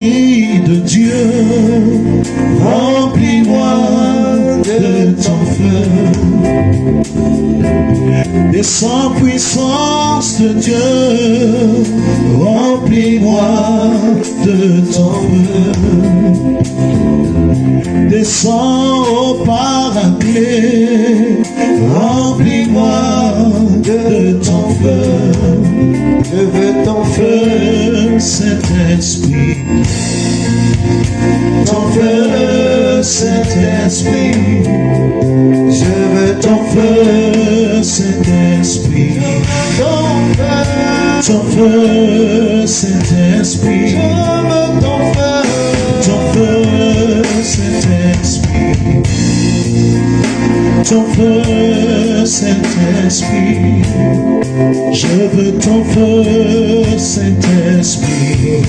de Dieu, remplis-moi de ton feu. Descends, puissance de Dieu, remplis-moi de ton feu. Descends au Paraclet, remplis-moi de ton feu. Je veux ton feu, Saint-Esprit. Ton feu, Saint-Esprit. Je veux ton feu, Saint-Esprit. Ton feu, Saint-Esprit. Je veux ton feu, Saint-Esprit. Ton feu, Saint-Esprit. Je veux ton feu, Saint-Esprit.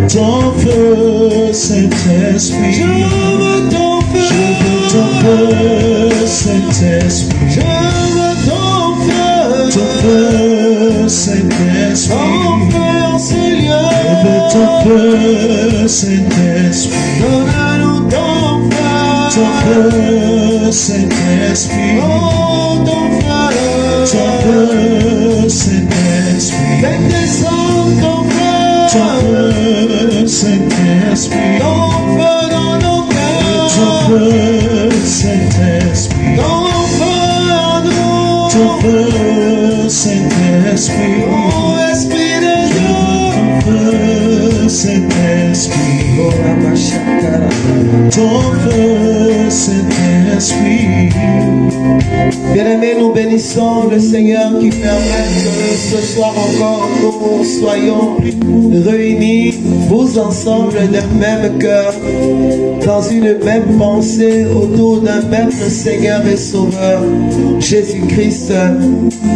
Ton feu, Saint-Esprit. Je veux ton feu, Saint-Esprit. Je veux ton feu, Saint-Esprit. Je veux ton feu, Saint-Esprit. Donne-nous ton feu, Saint-Esprit. Ton feu, Saint-Esprit. Fais descendre ton feu, Saint-Esprit. Ton feu dans nos cœurs. Ton feu, Saint-Esprit. Ton feu en nous. Ton feu, Saint-Esprit. Oh, Esprit de Dieu. Ton feu, Saint-Esprit. Ton feu, Saint-Esprit. Bien-aimés, nous bénissons le Seigneur qui permet que ce soir encore nous soyons réunis, tous ensemble d'un même cœur, dans une même pensée, autour d'un même Seigneur et Sauveur, Jésus-Christ,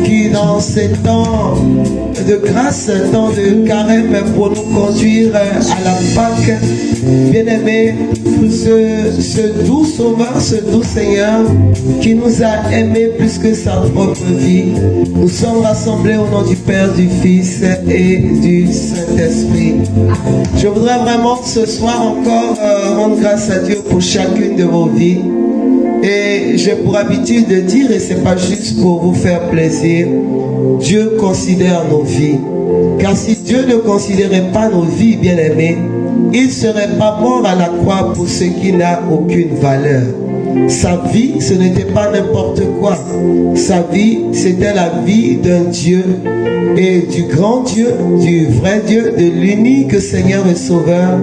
qui dans ces temps de grâce, temps de carême pour nous conduire à la Pâque, bien-aimés, ce doux Sauveur, ce doux Seigneur qui nous a aimés plus que sa propre vie. Nous sommes rassemblés au nom du Père, du Fils et du Saint-Esprit. Je voudrais vraiment ce soir encore rendre grâce à Dieu pour chacune de vos vies. Et j'ai pour habitude de dire, et c'est pas juste pour vous faire plaisir, Dieu considère nos vies. Car si Dieu ne considérait pas nos vies, bien-aimés, il ne serait pas mort à la croix pour ce qui n'a aucune valeur. Sa vie, ce n'était pas n'importe quoi. Sa vie, c'était la vie d'un Dieu, et du grand Dieu, du vrai Dieu, de l'unique Seigneur et Sauveur.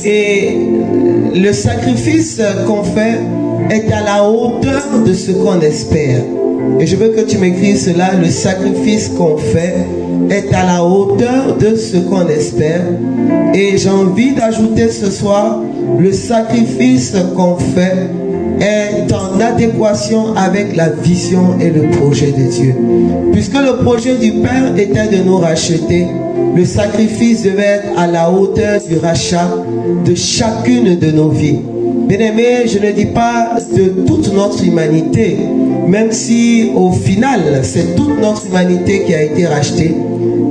Et le sacrifice qu'on fait est à la hauteur de ce qu'on espère. Et je veux que tu m'écrives cela, le sacrifice qu'on fait est à la hauteur de ce qu'on espère. Et j'ai envie d'ajouter ce soir, le sacrifice qu'on fait est en adéquation avec la vision et le projet de Dieu. Puisque le projet du Père était de nous racheter, le sacrifice devait être à la hauteur du rachat de chacune de nos vies. Bien-aimés, je ne dis pas de toute notre humanité, même si au final, c'est toute notre humanité qui a été rachetée.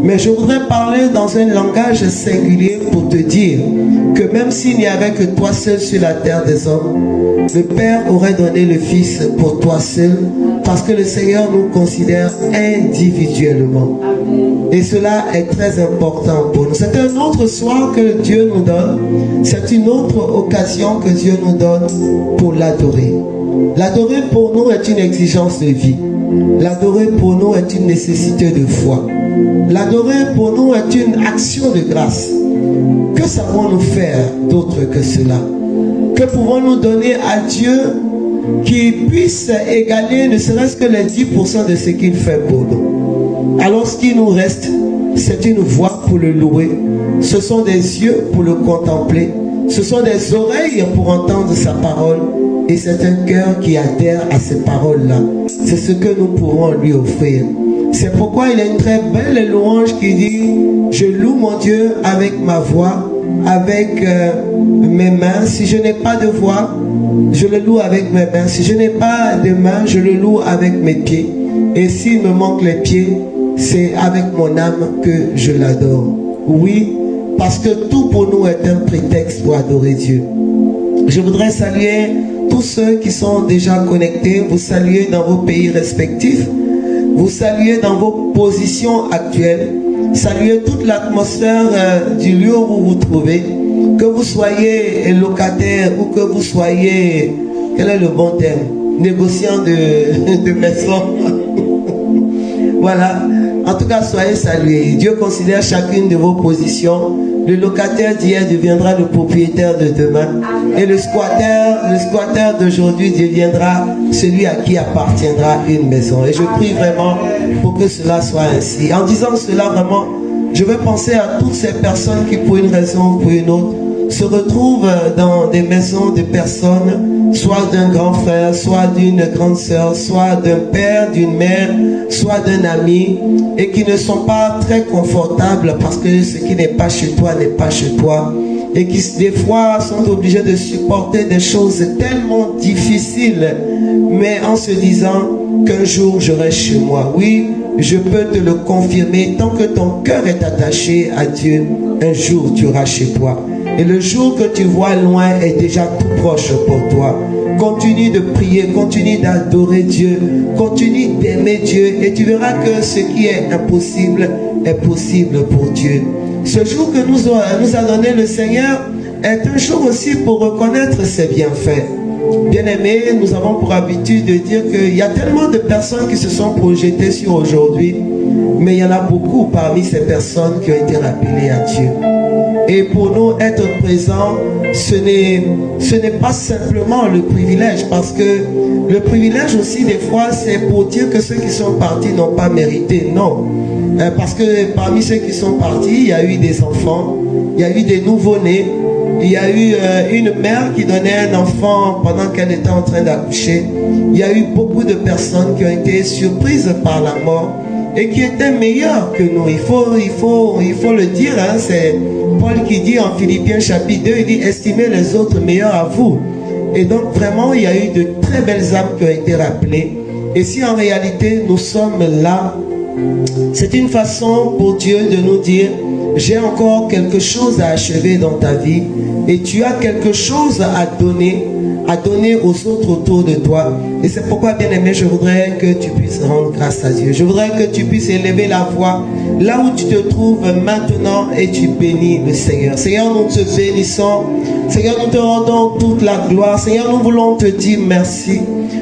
Mais je voudrais parler dans un langage singulier pour te dire que même s'il n'y avait que toi seul sur la terre des hommes, le Père aurait donné le Fils pour toi seul, parce que le Seigneur nous considère individuellement. Et cela est très important pour nous. C'est un autre soir que Dieu nous donne. C'est une autre occasion que Dieu nous donne pour l'adorer. L'adorer pour nous est une exigence de vie. L'adorer pour nous est une nécessité de foi. L'adorer pour nous est une action de grâce. Que savons-nous faire d'autre que cela? Que pouvons-nous donner à Dieu qui puisse égaler ne serait-ce que les 10% de ce qu'il fait pour nous? Alors ce qui nous reste, c'est une voix pour le louer. Ce sont des yeux pour le contempler. Ce sont des oreilles pour entendre sa parole. Et c'est un cœur qui adhère à ces paroles-là. C'est ce que nous pourrons lui offrir. C'est pourquoi il y a une très belle louange qui dit « Je loue mon Dieu avec ma voix, avec mes mains. Si je n'ai pas de voix, je le loue avec mes mains. Si je n'ai pas de mains, je le loue avec mes pieds. Et s'il me manque les pieds, c'est avec mon âme que je l'adore. » Oui, parce que tout pour nous est un prétexte pour adorer Dieu. Je voudrais saluer tous ceux qui sont déjà connectés, vous saluer dans vos pays respectifs, vous saluer dans vos positions actuelles, saluer toute l'atmosphère du lieu où vous vous trouvez, que vous soyez locataire ou que vous soyez, quel est le bon terme, négociant de maison. Voilà, en tout cas soyez salués. Dieu considère chacune de vos positions. Le locataire d'hier deviendra le propriétaire de demain. Et le squatteur d'aujourd'hui deviendra celui à qui appartiendra une maison. Et je prie vraiment pour que cela soit ainsi. En disant cela, vraiment, je veux penser à toutes ces personnes qui, pour une raison ou pour une autre, se retrouvent dans des maisons de personnes, soit d'un grand frère, soit d'une grande sœur, soit d'un père, d'une mère, soit d'un ami, et qui ne sont pas très confortables parce que ce qui n'est pas chez toi n'est pas chez toi, et qui des fois sont obligés de supporter des choses tellement difficiles, mais en se disant qu'un jour j'aurai chez moi. Oui, je peux te le confirmer, tant que ton cœur est attaché à Dieu, un jour tu auras chez toi. Et le jour que tu vois loin est déjà tout proche pour toi. Continue de prier, continue d'adorer Dieu, continue d'aimer Dieu, et tu verras que ce qui est impossible est possible pour Dieu. Ce jour que nous a donné le Seigneur est un jour aussi pour reconnaître ses bienfaits. Bien-aimés, nous avons pour habitude de dire qu'il y a tellement de personnes qui se sont projetées sur aujourd'hui, mais il y en a beaucoup parmi ces personnes qui ont été rappelées à Dieu. Et pour nous, être présents, ce n'est pas simplement le privilège, parce que le privilège aussi, des fois, c'est pour dire que ceux qui sont partis n'ont pas mérité. Non. Parce que parmi ceux qui sont partis, il y a eu des enfants, il y a eu des nouveau-nés, il y a eu une mère qui donnait un enfant pendant qu'elle était en train d'accoucher. Il y a eu beaucoup de personnes qui ont été surprises par la mort et qui étaient meilleures que nous. Il faut le dire, hein, c'est Paul qui dit en Philippiens chapitre 2, il dit « Estimez les autres meilleurs à vous ». Et donc vraiment, il y a eu de très belles âmes qui ont été rappelées. Et si en réalité nous sommes là, c'est une façon pour Dieu de nous dire « J'ai encore quelque chose à achever dans ta vie et tu as quelque chose à donner aux autres autour de toi. » Et c'est pourquoi, bien-aimé, je voudrais que tu puisses rendre grâce à Dieu. Je voudrais que tu puisses élever la voix là où tu te trouves maintenant et tu bénis le Seigneur. Seigneur, nous te bénissons. Seigneur, nous te rendons toute la gloire. Seigneur, nous voulons te dire merci.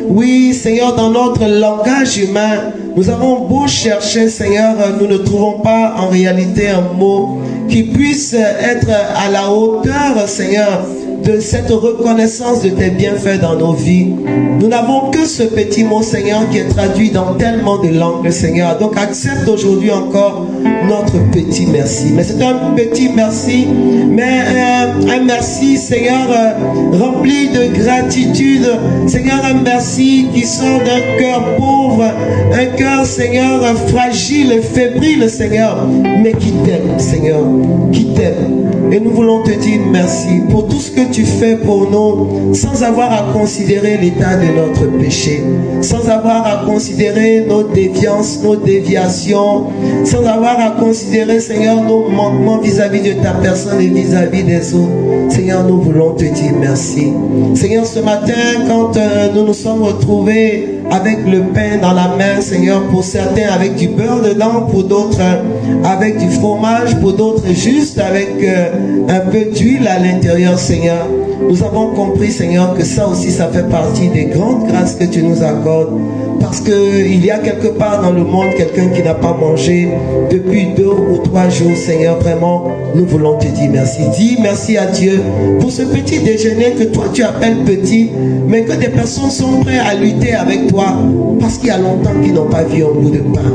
Oui, Seigneur, dans notre langage humain, nous avons beau chercher, Seigneur, nous ne trouvons pas en réalité un mot qui puisse être à la hauteur, Seigneur, de cette reconnaissance de tes bienfaits dans nos vies. Nous n'avons que ce petit mot, Seigneur, qui est traduit dans tellement de langues, Seigneur. Donc accepte aujourd'hui encore notre petit merci. Mais c'est un petit merci, mais un merci, Seigneur, rempli de gratitude. Seigneur, un merci qui sort d'un cœur pauvre, un cœur, Seigneur, fragile, fébrile, Seigneur, mais qui t'aime, Seigneur, qui t'aime. Et nous voulons te dire merci pour tout ce que tu fais pour nous, sans avoir à considérer l'état de notre péché, sans avoir à considérer nos déviances, nos déviations, sans avoir à considérer, Seigneur, nos manquements vis-à-vis de ta personne et vis-à-vis des autres. Seigneur, nous voulons te dire merci. Seigneur, ce matin, quand nous nous sommes retrouvés avec le pain dans la main, Seigneur, pour certains avec du beurre dedans, pour d'autres avec du fromage, pour d'autres juste avec un peu d'huile à l'intérieur, Seigneur. Nous avons compris, Seigneur, que ça aussi, ça fait partie des grandes grâces que tu nous accordes. Parce qu'il y a quelque part dans le monde quelqu'un qui n'a pas mangé depuis 2 ou 3 jours, Seigneur. Vraiment, nous voulons te dire merci. Dis merci à Dieu pour ce petit déjeuner que toi tu appelles petit, mais que des personnes sont prêtes à lutter avec toi parce qu'il y a longtemps qu'ils n'ont pas vu un bout de pain,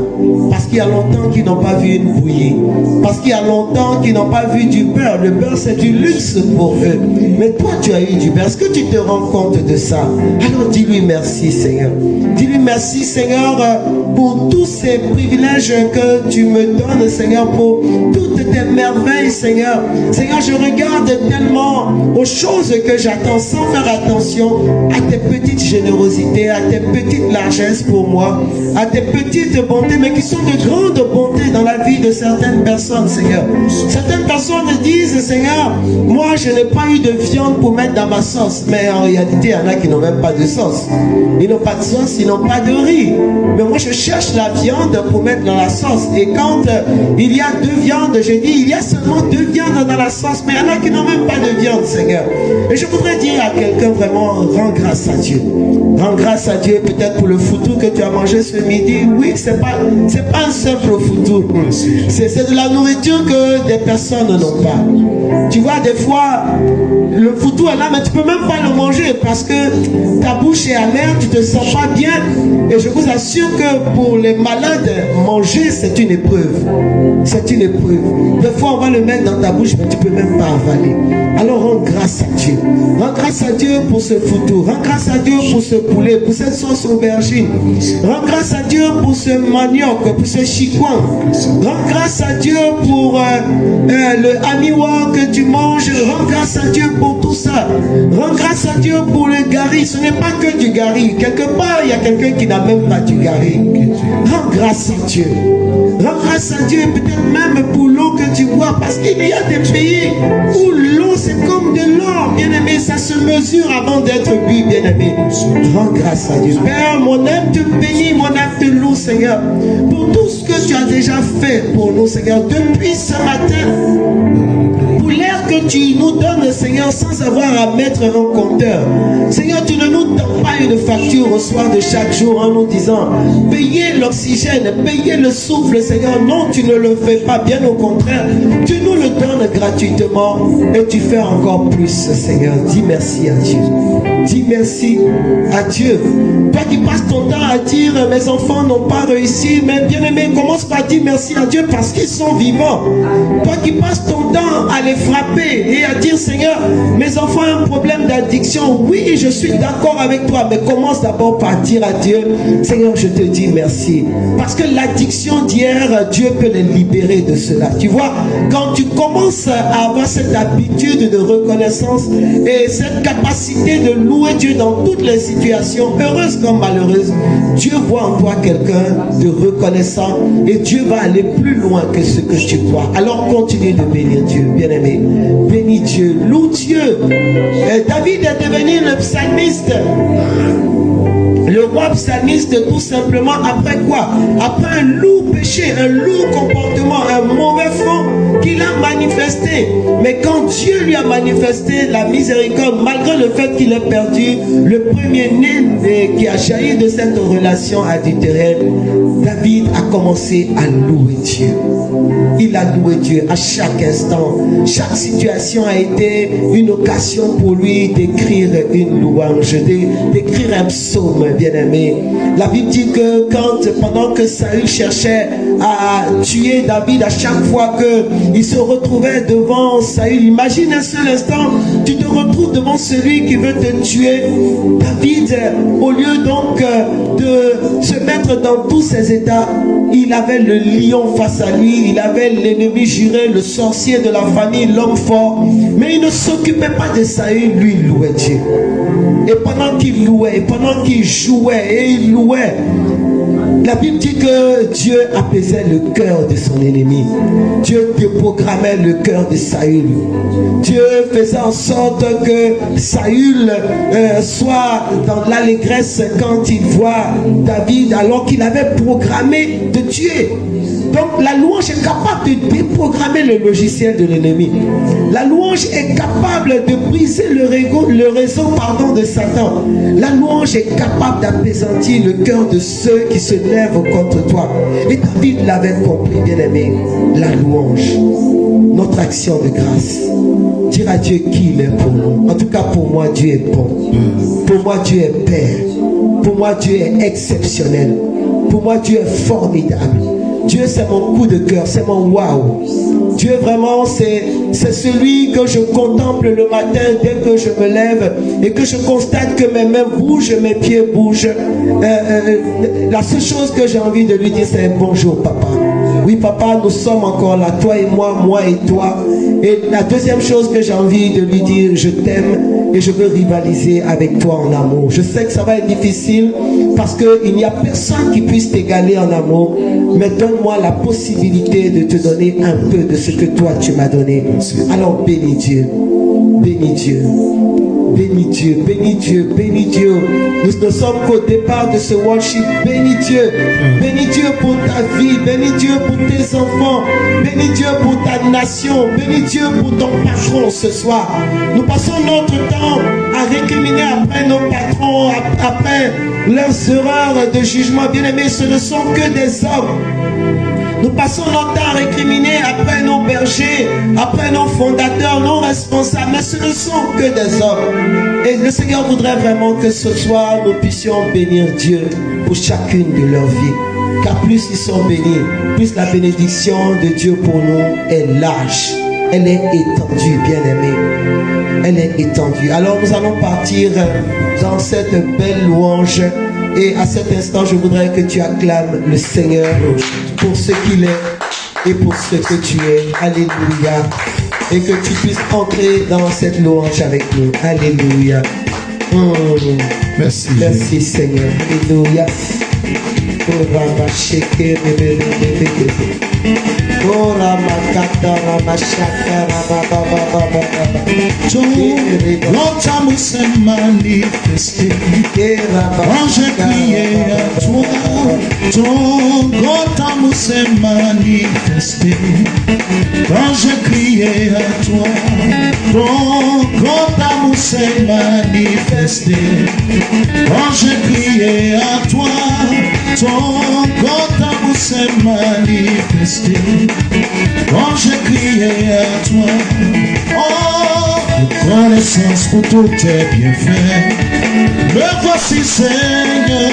parce qu'il y a longtemps qu'ils n'ont pas vu une bouillie, parce qu'il y a longtemps qu'ils n'ont pas vu du beurre. Le beurre, c'est du luxe pour eux. Mais toi, tu as eu du bien? Est-ce que tu te rends compte de ça? Alors dis-lui merci, Seigneur. Dis-lui merci, Seigneur, pour tous ces privilèges que tu me donnes, Seigneur, pour toutes tes merveilles, Seigneur. Seigneur, je regarde tellement aux choses que j'attends sans faire attention à tes petites générosités, à tes petites largesses pour moi, à tes petites bontés, mais qui sont de grandes bontés dans la vie de certaines personnes, Seigneur. Certaines personnes disent, Seigneur, moi je n'ai pas eu de viande pour mettre dans ma sauce, mais en réalité, il y en a qui n'ont même pas de sauce. Ils n'ont pas de sauce, ils n'ont pas de riz. Mais moi je cherche la viande pour mettre dans la sauce. Et quand il y a 2 viandes, je dis, il y a seulement 2 viandes dans la sauce, mais il y en a qui n'ont même pas de viande, Seigneur. Et je voudrais dire à quelqu'un vraiment, rends grâce à Dieu. Rends grâce à Dieu peut-être pour le foutou que tu as mangé ce midi. Oui, c'est pas un simple foutou. C'est de la nourriture que des personnes n'ont pas. Tu vois, des fois, le foutou est là, mais tu peux même pas le manger parce que ta bouche est amère, tu te sens pas bien. Et je vous assure que pour les malades, manger, c'est une épreuve. C'est une épreuve. Des fois, on va le mettre dans ta bouche, mais tu peux même pas avaler. Alors, rends grâce à Dieu. Rends grâce à Dieu pour ce foutou. Rends grâce à Dieu pour ce poulet, pour cette sauce aubergine. Rends grâce à Dieu pour ce manioc, pour ce chicouan. Rends grâce à Dieu pour le amiwa que tu manges. Rends grâce à Dieu pour tout ça. Rends grâce à Dieu pour le gari. Ce n'est pas que du gari. Quelque part, il y a quelqu'un qui n'a même pas du gari. Rends grâce à Dieu. Rends grâce à Dieu, peut-être même pour l'eau que tu bois, parce qu'il y a des pays où l'eau c'est comme de l'or, bien-aimé, ça se mesure avant d'être bu, bien-aimé. Rends grâce à Dieu. Père, mon âme te bénit, mon âme te loue, Seigneur, pour tout ce que tu as déjà fait pour nous, Seigneur, depuis ce matin. Pour l'air que tu nous donnes, Seigneur, sans avoir à mettre un compteur. Seigneur, tu ne nous donnes pas une facture au soir de chaque jour en nous disant payez l'oxygène, payez le souffle, Seigneur. Non, tu ne le fais pas, bien au contraire. Tu nous le donnes gratuitement et tu fais encore plus, Seigneur. Dis merci à Dieu. Dis merci à Dieu. Toi qui passes ton temps à dire mes enfants n'ont pas réussi, mais bien aimé, commence par dire merci à Dieu parce qu'ils sont vivants. Toi qui passes ton temps à les frapper et à dire Seigneur, mes enfants ont un problème d'addiction. Oui, je suis d'accord avec toi, mais commence d'abord par dire à Dieu Seigneur, je te dis merci. Parce que l'addiction d'hier, Dieu peut les libérer de cela. Tu vois, quand tu commences à avoir cette habitude de reconnaissance et cette capacité de louer Dieu dans toutes les situations, heureuses comme malheureuses, Dieu voit en toi quelqu'un de reconnaissant et Dieu va aller plus loin que ce que tu crois. Alors continue de bénir Dieu, bien-aimé. Bénis Dieu, loue Dieu. David est devenu le psalmiste. Le roi psalmiste, tout simplement, après quoi? Après un lourd péché, un lourd comportement, un mauvais front qu'il a manifesté. Mais quand Dieu lui a manifesté la miséricorde, malgré le fait qu'il ait perdu le premier-né qui a jailli de cette relation adultérine, David a commencé à louer Dieu. Il a loué Dieu à chaque instant. Chaque situation a été une occasion pour lui d'écrire une louange, d'écrire un psaume, bien-aimé. La Bible dit que pendant que Saül cherchait à tuer David, à chaque fois qu'il se retrouvait devant Saül, imagine un seul instant, tu te retrouves devant celui qui veut te tuer. David, au lieu donc de se mettre dans tous ses états, il avait le lion face à lui, il avait l'ennemi juré, le sorcier de la famille, l'homme fort, mais il ne s'occupait pas de Saül, lui il louait Dieu. Et pendant qu'il louait, et pendant qu'il jouait et il louait, la Bible dit que Dieu apaisait le cœur de son ennemi. Dieu déprogrammait le cœur de Saül. Dieu faisait en sorte que Saül soit dans l'allégresse quand il voit David alors qu'il avait programmé de tuer. Donc la louange est capable de déprogrammer le logiciel de l'ennemi. La louange est capable de briser le réseau de Satan. La louange est capable d'apaisantir le cœur de ceux qui se lèvent contre toi. Et David l'avait compris, bien-aimé. La louange, notre action de grâce. Dire à Dieu qui il est pour nous. En tout cas pour moi, Dieu est bon. Pour moi, Dieu est Père. Pour moi, Dieu est exceptionnel. Pour moi, Dieu est formidable. Dieu, c'est mon coup de cœur, c'est mon waouh. Dieu, vraiment, c'est celui que je contemple le matin dès que je me lève et que je constate que mes mains bougent, mes pieds bougent. La seule chose que j'ai envie de lui dire, c'est bonjour, papa. Oui, papa, nous sommes encore là, toi et moi et toi. Et la deuxième chose que j'ai envie de lui dire, je t'aime et je veux rivaliser avec toi en amour. Je sais que ça va être difficile parce qu'il n'y a personne qui puisse t'égaler en amour. Mais donne-moi la possibilité de te donner un peu de ce que toi tu m'as donné. Alors bénis Dieu, bénis Dieu. Bénis Dieu, bénis Dieu, bénis Dieu. Nous ne sommes qu'au départ de ce worship. Bénis Dieu. Bénis Dieu pour ta vie. Bénis Dieu pour tes enfants. Bénis Dieu pour ta nation. Bénis Dieu pour ton patron ce soir. Nous passons notre temps à récriminer après nos patrons, après leurs erreurs de jugement. Bien-aimés, ce ne sont que des hommes. Nous passons notre temps à récriminer après nos bergers, après nos fondateurs, nos responsables, mais ce ne sont que des hommes. Et le Seigneur voudrait vraiment que ce soir, nous puissions bénir Dieu pour chacune de leurs vies. Car plus ils sont bénis, plus la bénédiction de Dieu pour nous est large. Elle est étendue, bien-aimée. Elle est étendue. Alors nous allons partir dans cette belle louange. Et à cet instant, je voudrais que tu acclames le Seigneur pour ce qu'il est et pour ce que tu es. Alléluia. Et que tu puisses entrer dans cette louange avec nous. Alléluia. Merci. Merci Seigneur. Alléluia. Ton amour s'est manifesté quand j'ai crié à toi. Ton grand amour s'est manifesté quand j'ai crié à toi. Ton grand amour s'est manifesté quand j'ai crié à toi. Ton grand amour s'est manifesté quand j'ai crié à toi. Oh, reconnaissance pour tous tes bienfaits. Me voici Seigneur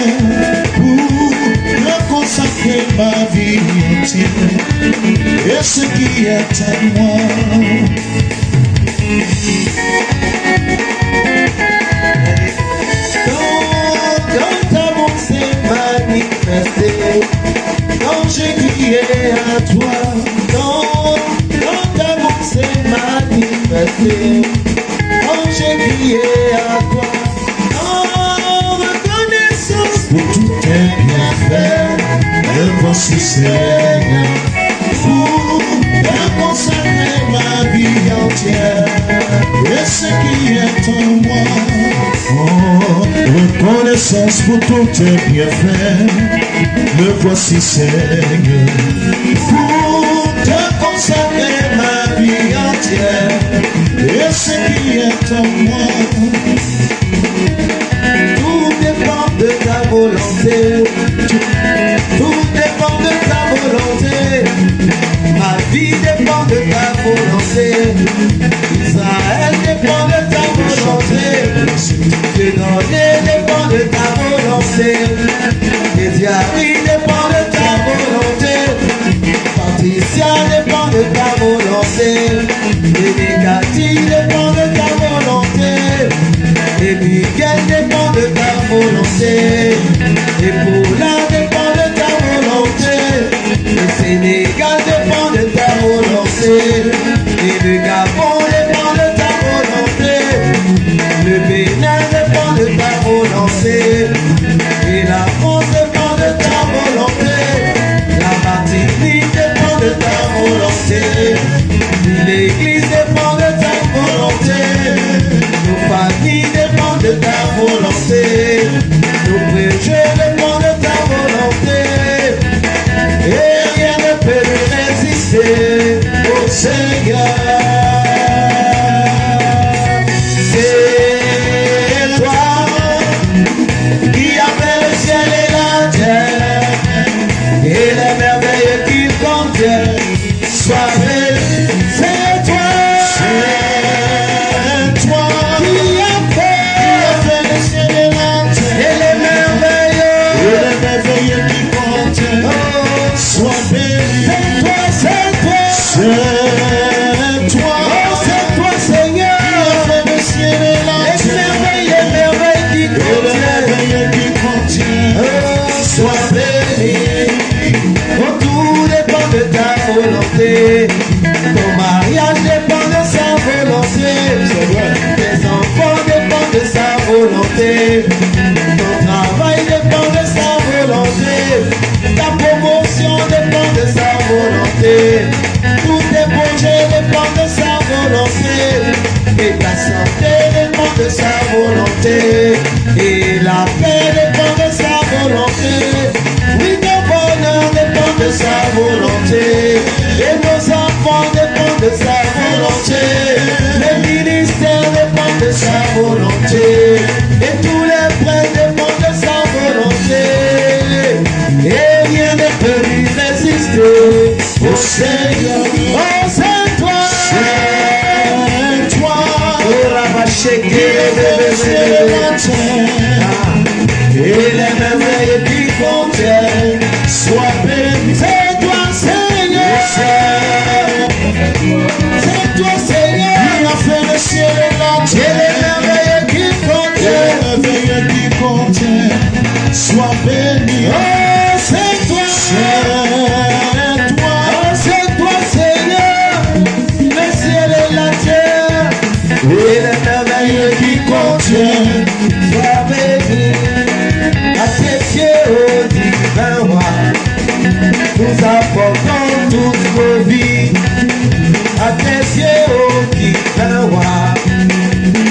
pour me consacrer ma vie entière et ce qui est en moi. Ton amour s'est manifesté quand j'ai crié à toi. Ton amour s'est manifesté quand j'ai crié à toi. Oh, reconnaissance Pour tous tes bienfaits, me voici Seigneur pour me consacrer ma vie entière et ce qui est en moi. Oh, reconnaissance pour tous tes bienfaits, me voici Seigneur pour te consacrer ma vie entière et ce qui est en moi. Tout dépend de ta volonté. Tout dépend de ta volonté. Ma vie dépend de ta volonté. Israël dépend de ta volonté. Dieu donné dépend de ta volonté. Eziari dépend de ta volonté. Patricia dépend de ta volonté. Edekati dépend de ta volonté. Et Miguel dépend de ta volonté. Et Paula dépend de ta volonté. Le Sénégal dépend de ta volonté. Et le Gabon dépend de ta volonté. Le Bénin dépend de ta volonté. Et la France dépend de ta volonté. La Martinique dépend de ta volonté. L'église dépend de ta volonté. Nos familles dépendent de ta volonté. Nos péchés dépendent de ta volonté. Et les merveilles qui contiennent, sois béni. C'est toi, Seigneur. C'est toi, Seigneur. Il a fait le ciel et la Et terre. les merveilles qui contiennent, Les merveilles qui contiennent, sois béni. oh, c'est toi. C'est toi. Oh, c'est toi, Seigneur. Le ciel et la terre. Et les merveilles qui contiennent, sois béni. À tes pieds, ô divin roi, nous apportons toutes nos vies. À tes pieds, ô divin roi,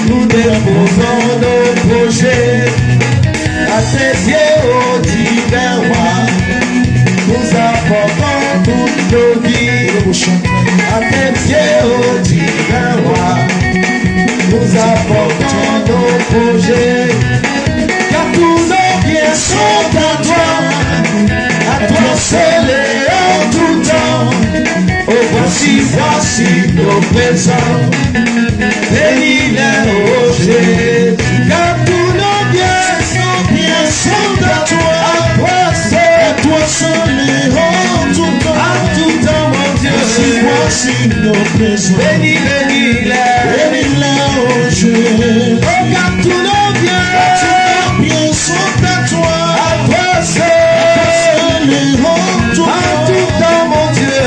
nous déposons nos projets. À tes pieds, ô divin roi, nous apportons toutes nos vies. À tes pieds, ô divin roi, nous apportons nos projets. Car tous nos biens sont à toi seul et en tout temps. Oh, voici nos présents, bénis-les, oh Jésus. Car tous nos biens sont à toi seul et en tout temps. à tout temps, mon Dieu. Voici nos présents. Bénis-les. Bénis-les, oh Jésus. Oh, car tous nos biens Bien sont à toi. seul Seul et en tout à tout temps. temps, mon Dieu.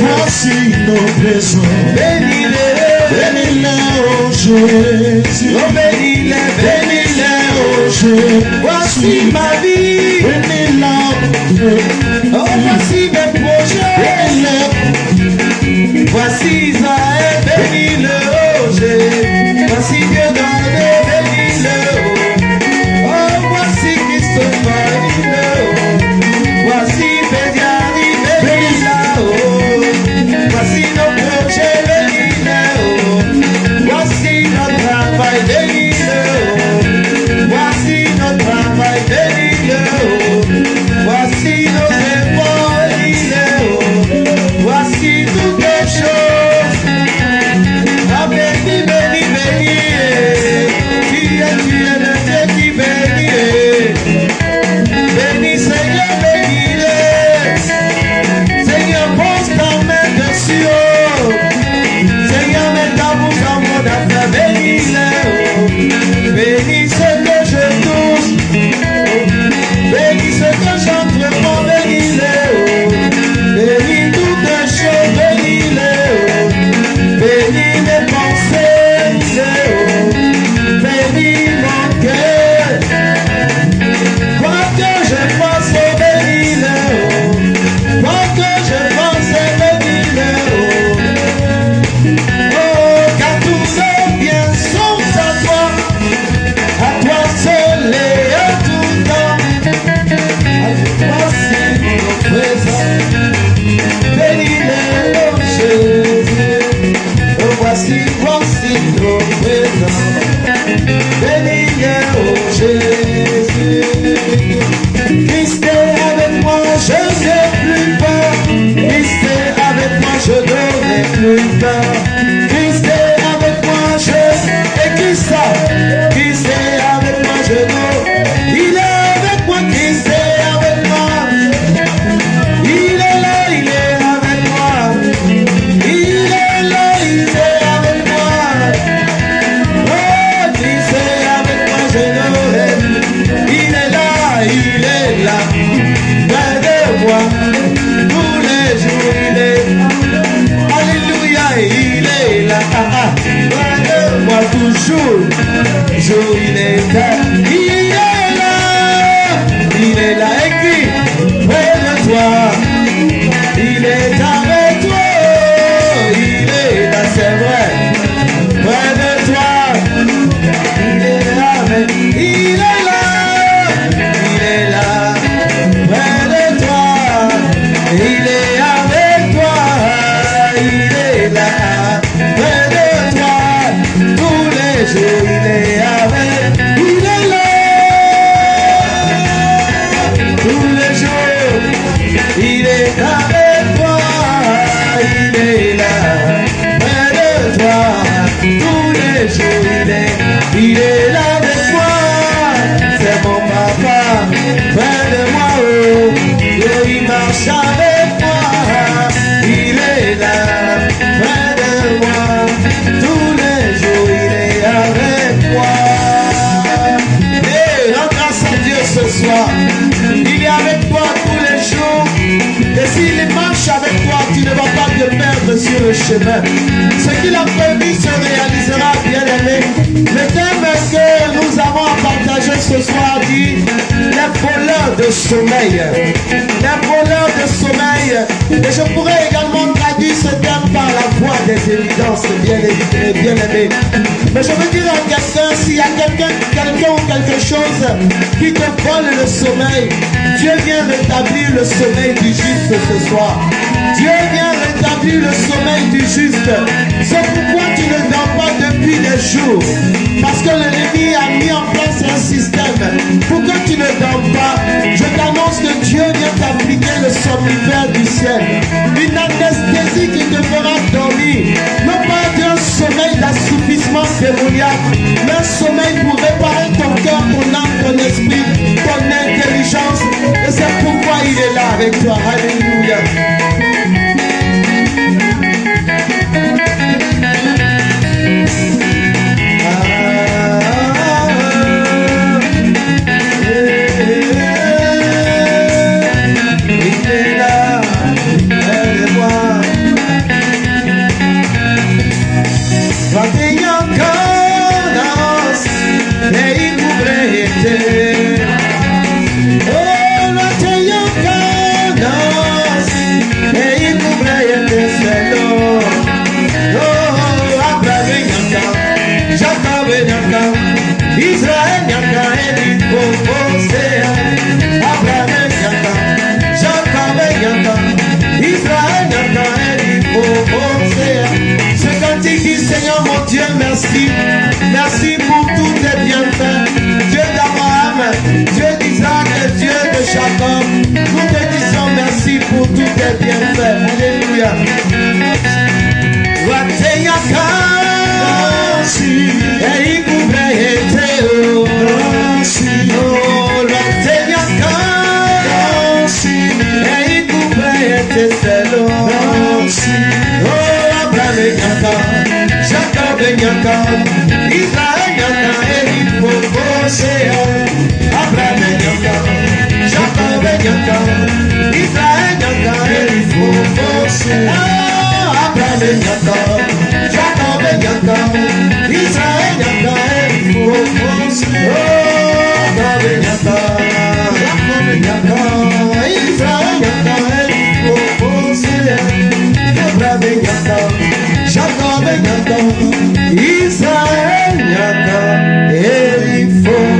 Voici nos présents. Bénis-les. Bénis-les, oh Jésus. Oh, bénis-les, bénis-les, oh Jésus. voici ma vie. Bénis-les. Oh, voici mes projets. Bénis-les. Voici Israël, bénis-le, oh Jésus. Voici Dieu donné, bénis-le, oh. Oh, voici Christophe, bénis-le, oh. Voici Bédiari, bénis-le, oh. Voici nos projets, bénis-le, oh. Voici notre travail, bénis-le, oh. Voici notre travail, bénis-le, oh. Voici nos efforts, bénis-le, oh. Voici toutes les choses. Ah, béni, béni, béni. Tu es le Dieu qui bénit. Béni, Seigneur, bénis-les. Seigneur, pose ta main dessus, oh. Seigneur, mets ta bouche en mon affaire, bénis-les, oh. Bénis ce que je touche. Bénis ce que j'entreprends, bénis-les, oh. Bénis toutes les choses, bénis-les, oh. Bénis mes pensées, bénis-les, oh. Bénis mon cœur. Quoi que je pense, oh, bénis-les, oh. Quoi que je pense, bénis-les, oh. Oh, car tous nos biens sont à toi seul et en tout temps. Voici nos présents, bénis-les, oh Jésus. Oh, voici nos présents, bénis-les, oh Jésus. Christ est avec moi, je n'ai plus peur. Christ est avec moi, je n'aurai plus peur. Christ est avec moi, et qui ça? Christ est avec moi, je n'aurai. Il est avec moi, Christ est avec moi. Il est là, il est avec moi. Il est là, il est avec moi. Oh, Christ est avec moi, je n'aurai. Il est là, près de moi. Tous les jours, il est. Alléluia, il est là. Près de moi, toujours. Jour, il est là. Il est là, écrit. Près de toi. Il est avec toi. Il est là, c'est vrai. Près de toi. Il est là, mais il est là. Il est là. Près de toi. Il est avec toi. Il est là. Près de toi. Tous les jours, il est avec. Il est là. Tous les jours, il est avec toi. Il est là. Près de toi. Tous les jours, il est marche avec moi, il est là, près de moi, tous les jours il est avec moi. Et rends grâce à Dieu ce soir, il est avec toi tous les jours. Et s'il marche avec toi, tu ne vas pas te perdre sur le chemin. Ce qu'il a prévu se réalisera, bien-aimé. Le thème que nous avons à partager ce soir dit les voleurs de sommeil. Les voleurs de sommeil. Et je pourrais également traduire ce terme par la voix des évidences, bien-aimé. Mais je veux dire à quelqu'un, s'il y a quelqu'un ou quelque chose qui te vole le sommeil, Dieu vient rétablir le sommeil du juste ce soir. Dieu vient rétablir le sommeil du juste. C'est pourquoi tu ne dors pas depuis des jours. Parce que l'ennemi a mis en place un système pour que tu ne dors pas. Je t'annonce que Dieu vient t'appliquer le somnifère du ciel. Une anesthésie qui te fera dormir. Non pas d'un sommeil d'assoupissement démoniaque, mais un sommeil pour réparer ton cœur, ton âme, ton esprit, ton intelligence. Et c'est pourquoi il est là avec toi. Alléluia. Seigneur mon Dieu, merci. Merci pour tous tes bienfaits. Dieu d'Abraham, Dieu d'Isaac, Dieu de Jacob. Nous te disons merci pour tous tes bienfaits. Alléluia. Jacob Nyaka, Israël Nyaka, Eli Bokosea, Abraham Nyaka, Jacob Nyaka, Israël Nyaka, Eli Bokosea, Abraham Nyaka, Jacob Nyaka, Israël Nyaka, Eli Bokosea, Abraham Nyaka, Jacob Nyaka, Israël Nyaka, Eli Bokosea, Abraham Nyaka. Jacob Nyaka, Israël Nyaka, et il faut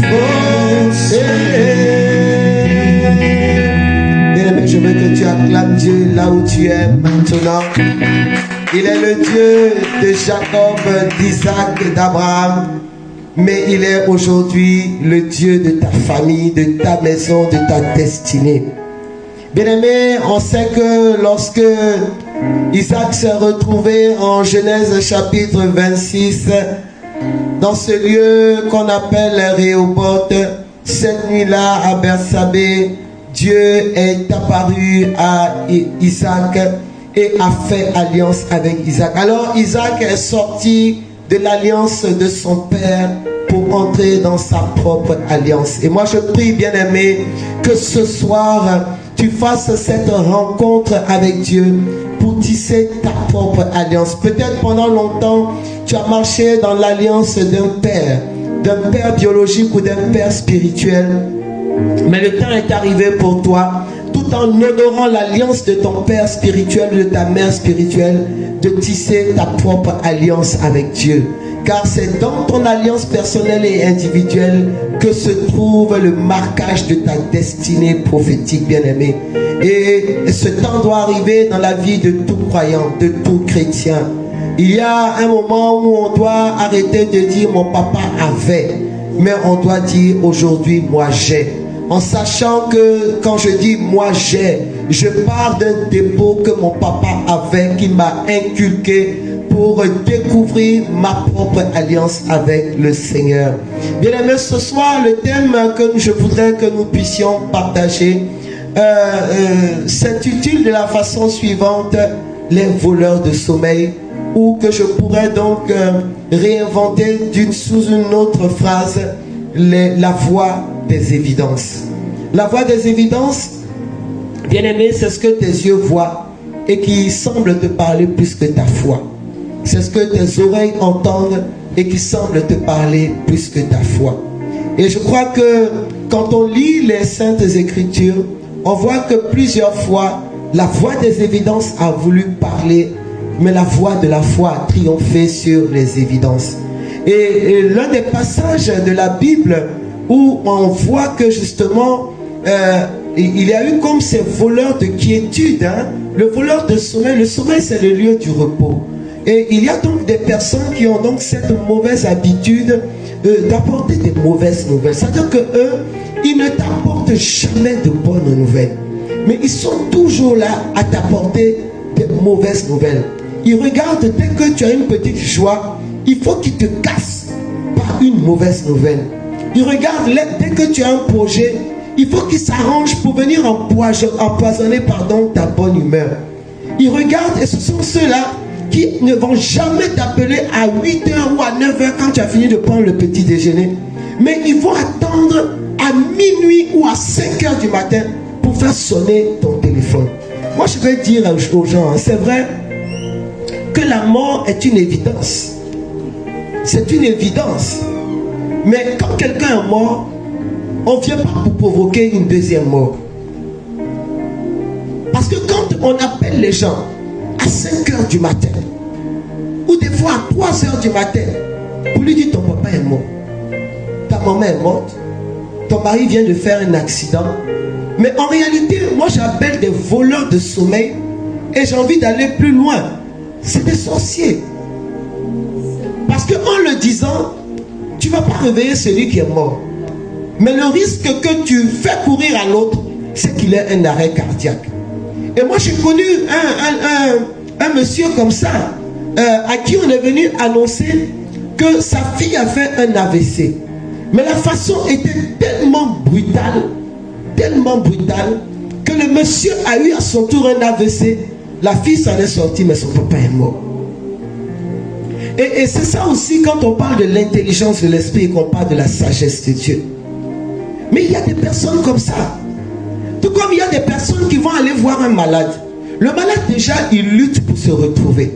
foncer. Bien-aimé, je veux que tu acclames Dieu là où tu es maintenant. Il est le Dieu de Jacob, d'Isaac et d'Abraham. Mais il est aujourd'hui le Dieu de ta famille, de ta maison, de ta destinée. Bien-aimé, on sait que lorsque Isaac s'est retrouvé en Genèse chapitre 26 dans ce lieu qu'on appelle Rehoboth. Cette nuit-là à Bersabée, Dieu est apparu à Isaac et a fait alliance avec Isaac. Alors Isaac est sorti de l'alliance de son père pour entrer dans sa propre alliance. Et moi je prie, bien-aimé, que ce soir tu fasses cette rencontre avec Dieu pour tisser ta propre alliance. Peut-être pendant longtemps, tu as marché dans l'alliance d'un père biologique ou d'un père spirituel. Mais le temps est arrivé pour toi, tout en honorant l'alliance de ton père spirituel, de ta mère spirituelle, de tisser ta propre alliance avec Dieu. Car c'est dans ton alliance personnelle et individuelle que se trouve le marquage de ta destinée prophétique, bien-aimé. Et ce temps doit arriver dans la vie de tout croyant, de tout chrétien. Il y a un moment où on doit arrêter de dire mon papa avait, mais on doit dire aujourd'hui moi j'ai. En sachant que quand je dis moi j'ai, je pars d'un dépôt que mon papa avait, qui m'a inculqué pour découvrir ma propre alliance avec le Seigneur. Bien aimé, ce soir, le thème que je voudrais que nous puissions partager s'intitule de la façon suivante, les voleurs de sommeil, ou que je pourrais donc réinventer sous une autre phrase, la voie des évidences. La voie des évidences, bien-aimé, c'est ce que tes yeux voient et qui semble te parler plus que ta foi. C'est ce que tes oreilles entendent et qui semble te parler plus que ta foi. Et je crois que quand on lit les Saintes Écritures, on voit que plusieurs fois, la voix des évidences a voulu parler, mais la voix de la foi a triomphé sur les évidences. Et l'un des passages de la Bible où on voit que justement, il y a eu comme ces voleurs de quiétude, hein? Le voleur de sommeil, le sommeil c'est le lieu du repos. Et il y a donc des personnes qui ont donc cette mauvaise habitude d'apporter des mauvaises nouvelles. C'est-à-dire qu'eux, ils ne t'apportent jamais de bonnes nouvelles. Mais ils sont toujours là à t'apporter des mauvaises nouvelles. Ils regardent dès que tu as une petite joie, il faut qu'ils te cassent par une mauvaise nouvelle. Ils regardent dès que tu as un projet, il faut qu'ils s'arrangent pour venir empoisonner ta bonne humeur. Ils regardent et ce sont ceux-là qui ne vont jamais t'appeler à 8h ou à 9h quand tu as fini de prendre le petit déjeuner. Mais ils vont attendre à minuit ou à 5h du matin pour faire sonner ton téléphone. Moi, je vais dire aux gens, hein, c'est vrai que la mort est une évidence. C'est une évidence. Mais quand quelqu'un est mort, on ne vient pas pour provoquer une deuxième mort. Parce que quand on appelle les gens à 5h du matin, ou des fois à 3h du matin, pour lui dire ton papa est mort, ta maman est morte, ton mari vient de faire un accident. Mais en réalité, moi j'appelle des voleurs de sommeil et j'ai envie d'aller plus loin. C'est des sorciers. Parce qu'en le disant, tu ne vas pas réveiller celui qui est mort. Mais le risque que tu fais courir à l'autre, c'est qu'il ait un arrêt cardiaque. Et moi j'ai connu un monsieur comme ça, à qui on est venu annoncer que sa fille a fait un AVC. Mais la façon était tellement brutale, que le monsieur a eu à son tour un AVC. La fille s'en est sortie, mais son papa est mort. Et c'est ça aussi quand on parle de l'intelligence de l'esprit et qu'on parle de la sagesse de Dieu. Mais il y a des personnes comme ça. Tout comme il y a des personnes qui vont aller voir un malade. Le malade déjà, il lutte pour se retrouver.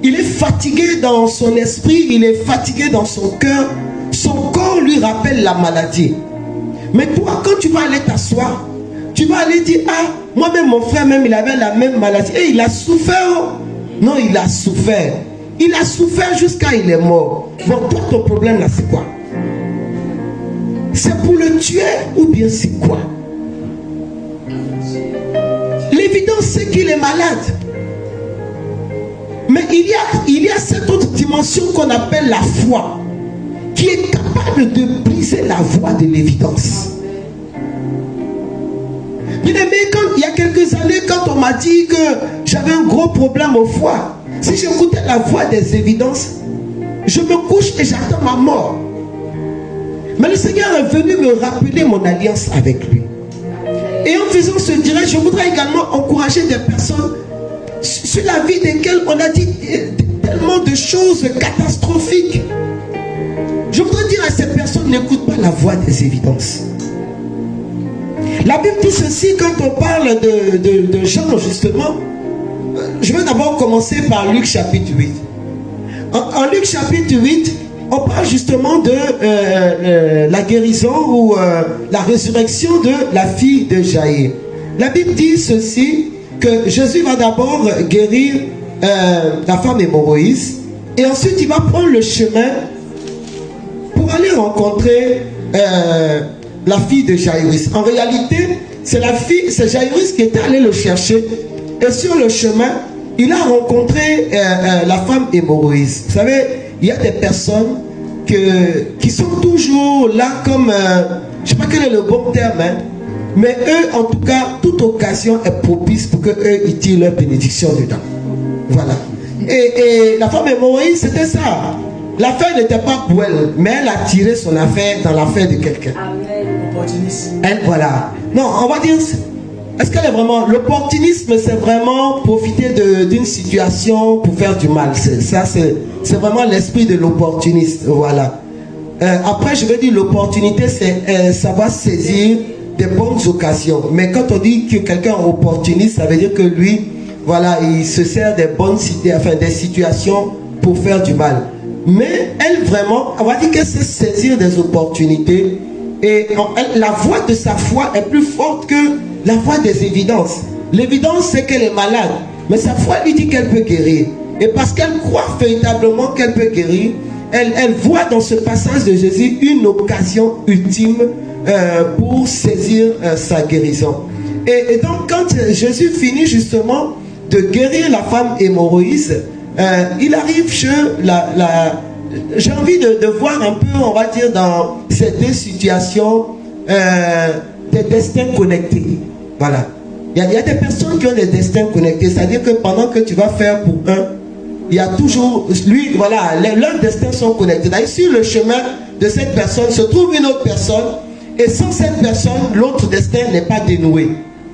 Il est fatigué dans son esprit, il est fatigué dans son cœur. Son corps lui rappelle la maladie. Mais toi, quand tu vas aller t'asseoir, tu vas aller dire, ah, moi-même, mon frère, même, il avait la même maladie. Et il a souffert. Non, il a souffert. Il a souffert jusqu'à il est mort. Bon, toi, ton problème là, c'est quoi? C'est pour le tuer ou bien c'est quoi? L'évidence, c'est qu'il est malade. Mais il y a cette autre dimension qu'on appelle la foi, qui est capable de briser la voie de l'évidence. Bien aimé, il y a quelques années, quand on m'a dit que j'avais un gros problème au foie, si j'écoutais la voix des évidences, je me couche et j'attends ma mort. Mais le Seigneur est venu me rappeler mon alliance avec lui. Et en faisant ce direct, je voudrais également encourager des personnes sur la vie desquelles on a dit tellement de choses catastrophiques. Je voudrais dire à ces personnes, n'écoute pas la voix des évidences. La Bible dit ceci quand on parle de Jean, justement. Je vais d'abord commencer par Luc chapitre 8. En Luc chapitre 8, on parle justement de la guérison ou la résurrection de la fille de Jaïr. La Bible dit ceci, que Jésus va d'abord guérir la femme hémorroïde et ensuite il va prendre le chemin pour aller rencontrer la fille de Jaïrus. En réalité, c'est Jaïrus qui était allé le chercher et sur le chemin, il a rencontré la femme hémorroïde. Vous savez, il y a des personnes qui sont toujours là comme, je ne sais pas quel est le bon terme, hein, mais eux, en tout cas, toute occasion est propice pour qu'eux, ils tirent leur bénédiction dedans. Voilà. Et la femme hémorroïde, c'était ça. L'affaire n'était pas pour elle, mais elle a tiré son affaire dans l'affaire de quelqu'un. Opportuniste. Elle, voilà. Non, on va dire, est-ce qu'elle est vraiment... L'opportunisme, c'est vraiment profiter d'une situation pour faire du mal. C'est vraiment l'esprit de l'opportuniste. Voilà. Après, je veux dire, l'opportunité, c'est savoir saisir des bonnes occasions. Mais quand on dit que quelqu'un est opportuniste, ça veut dire que lui, voilà, il se sert des bonnes des situations pour faire du mal. Mais elle, vraiment, on va dire qu'elle sait saisir des opportunités. Et la voix de sa foi est plus forte que la voix des évidences. L'évidence, c'est qu'elle est malade. Mais sa foi lui dit qu'elle peut guérir. Et parce qu'elle croit véritablement qu'elle peut guérir, elle voit dans ce passage de Jésus une occasion ultime pour saisir sa guérison. Et donc, quand Jésus finit justement de guérir la femme hémorroïde, il arrive chez j'ai envie de voir un peu, on va dire, dans ces deux situations, des destins connectés. Voilà. Il y a des personnes qui ont des destins connectés. C'est-à-dire que pendant que tu vas faire pour un, il y a toujours, lui, voilà, leurs destins sont connectés. D'ailleurs, sur le chemin de cette personne se trouve une autre personne. Et sans cette personne, l'autre destin n'est pas dénoué.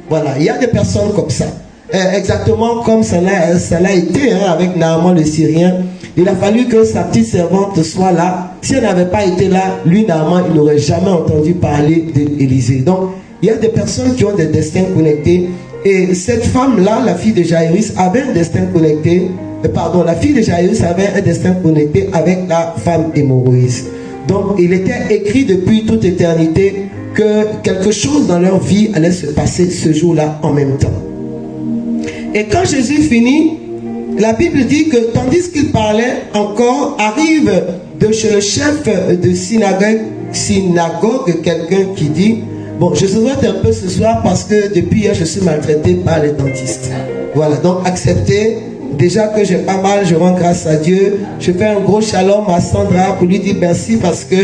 Voilà. Il y a des personnes comme ça. Exactement comme ça l'a été avec Naaman le Syrien. Il a fallu que sa petite servante soit là. Si elle n'avait pas été là, lui, Naaman, il n'aurait jamais entendu parler d'Élisée. Donc, il y a des personnes qui ont des destins connectés. Et cette femme-là, la fille de Jaïrus, avait un destin connecté. Pardon, la fille de Jaïrus avait un destin connecté avec la femme hémorroïde. Donc, il était écrit depuis toute éternité que quelque chose dans leur vie allait se passer ce jour-là en même temps. Et quand Jésus finit, la Bible dit que tandis qu'il parlait encore, arrive de chez le chef de synagogue quelqu'un qui dit, bon, je souhaite un peu ce soir parce que depuis hier je suis maltraité par les dentistes. Voilà, donc acceptez. Déjà que j'ai pas mal, je rends grâce à Dieu. Je fais un gros shalom à Sandra pour lui dire merci parce que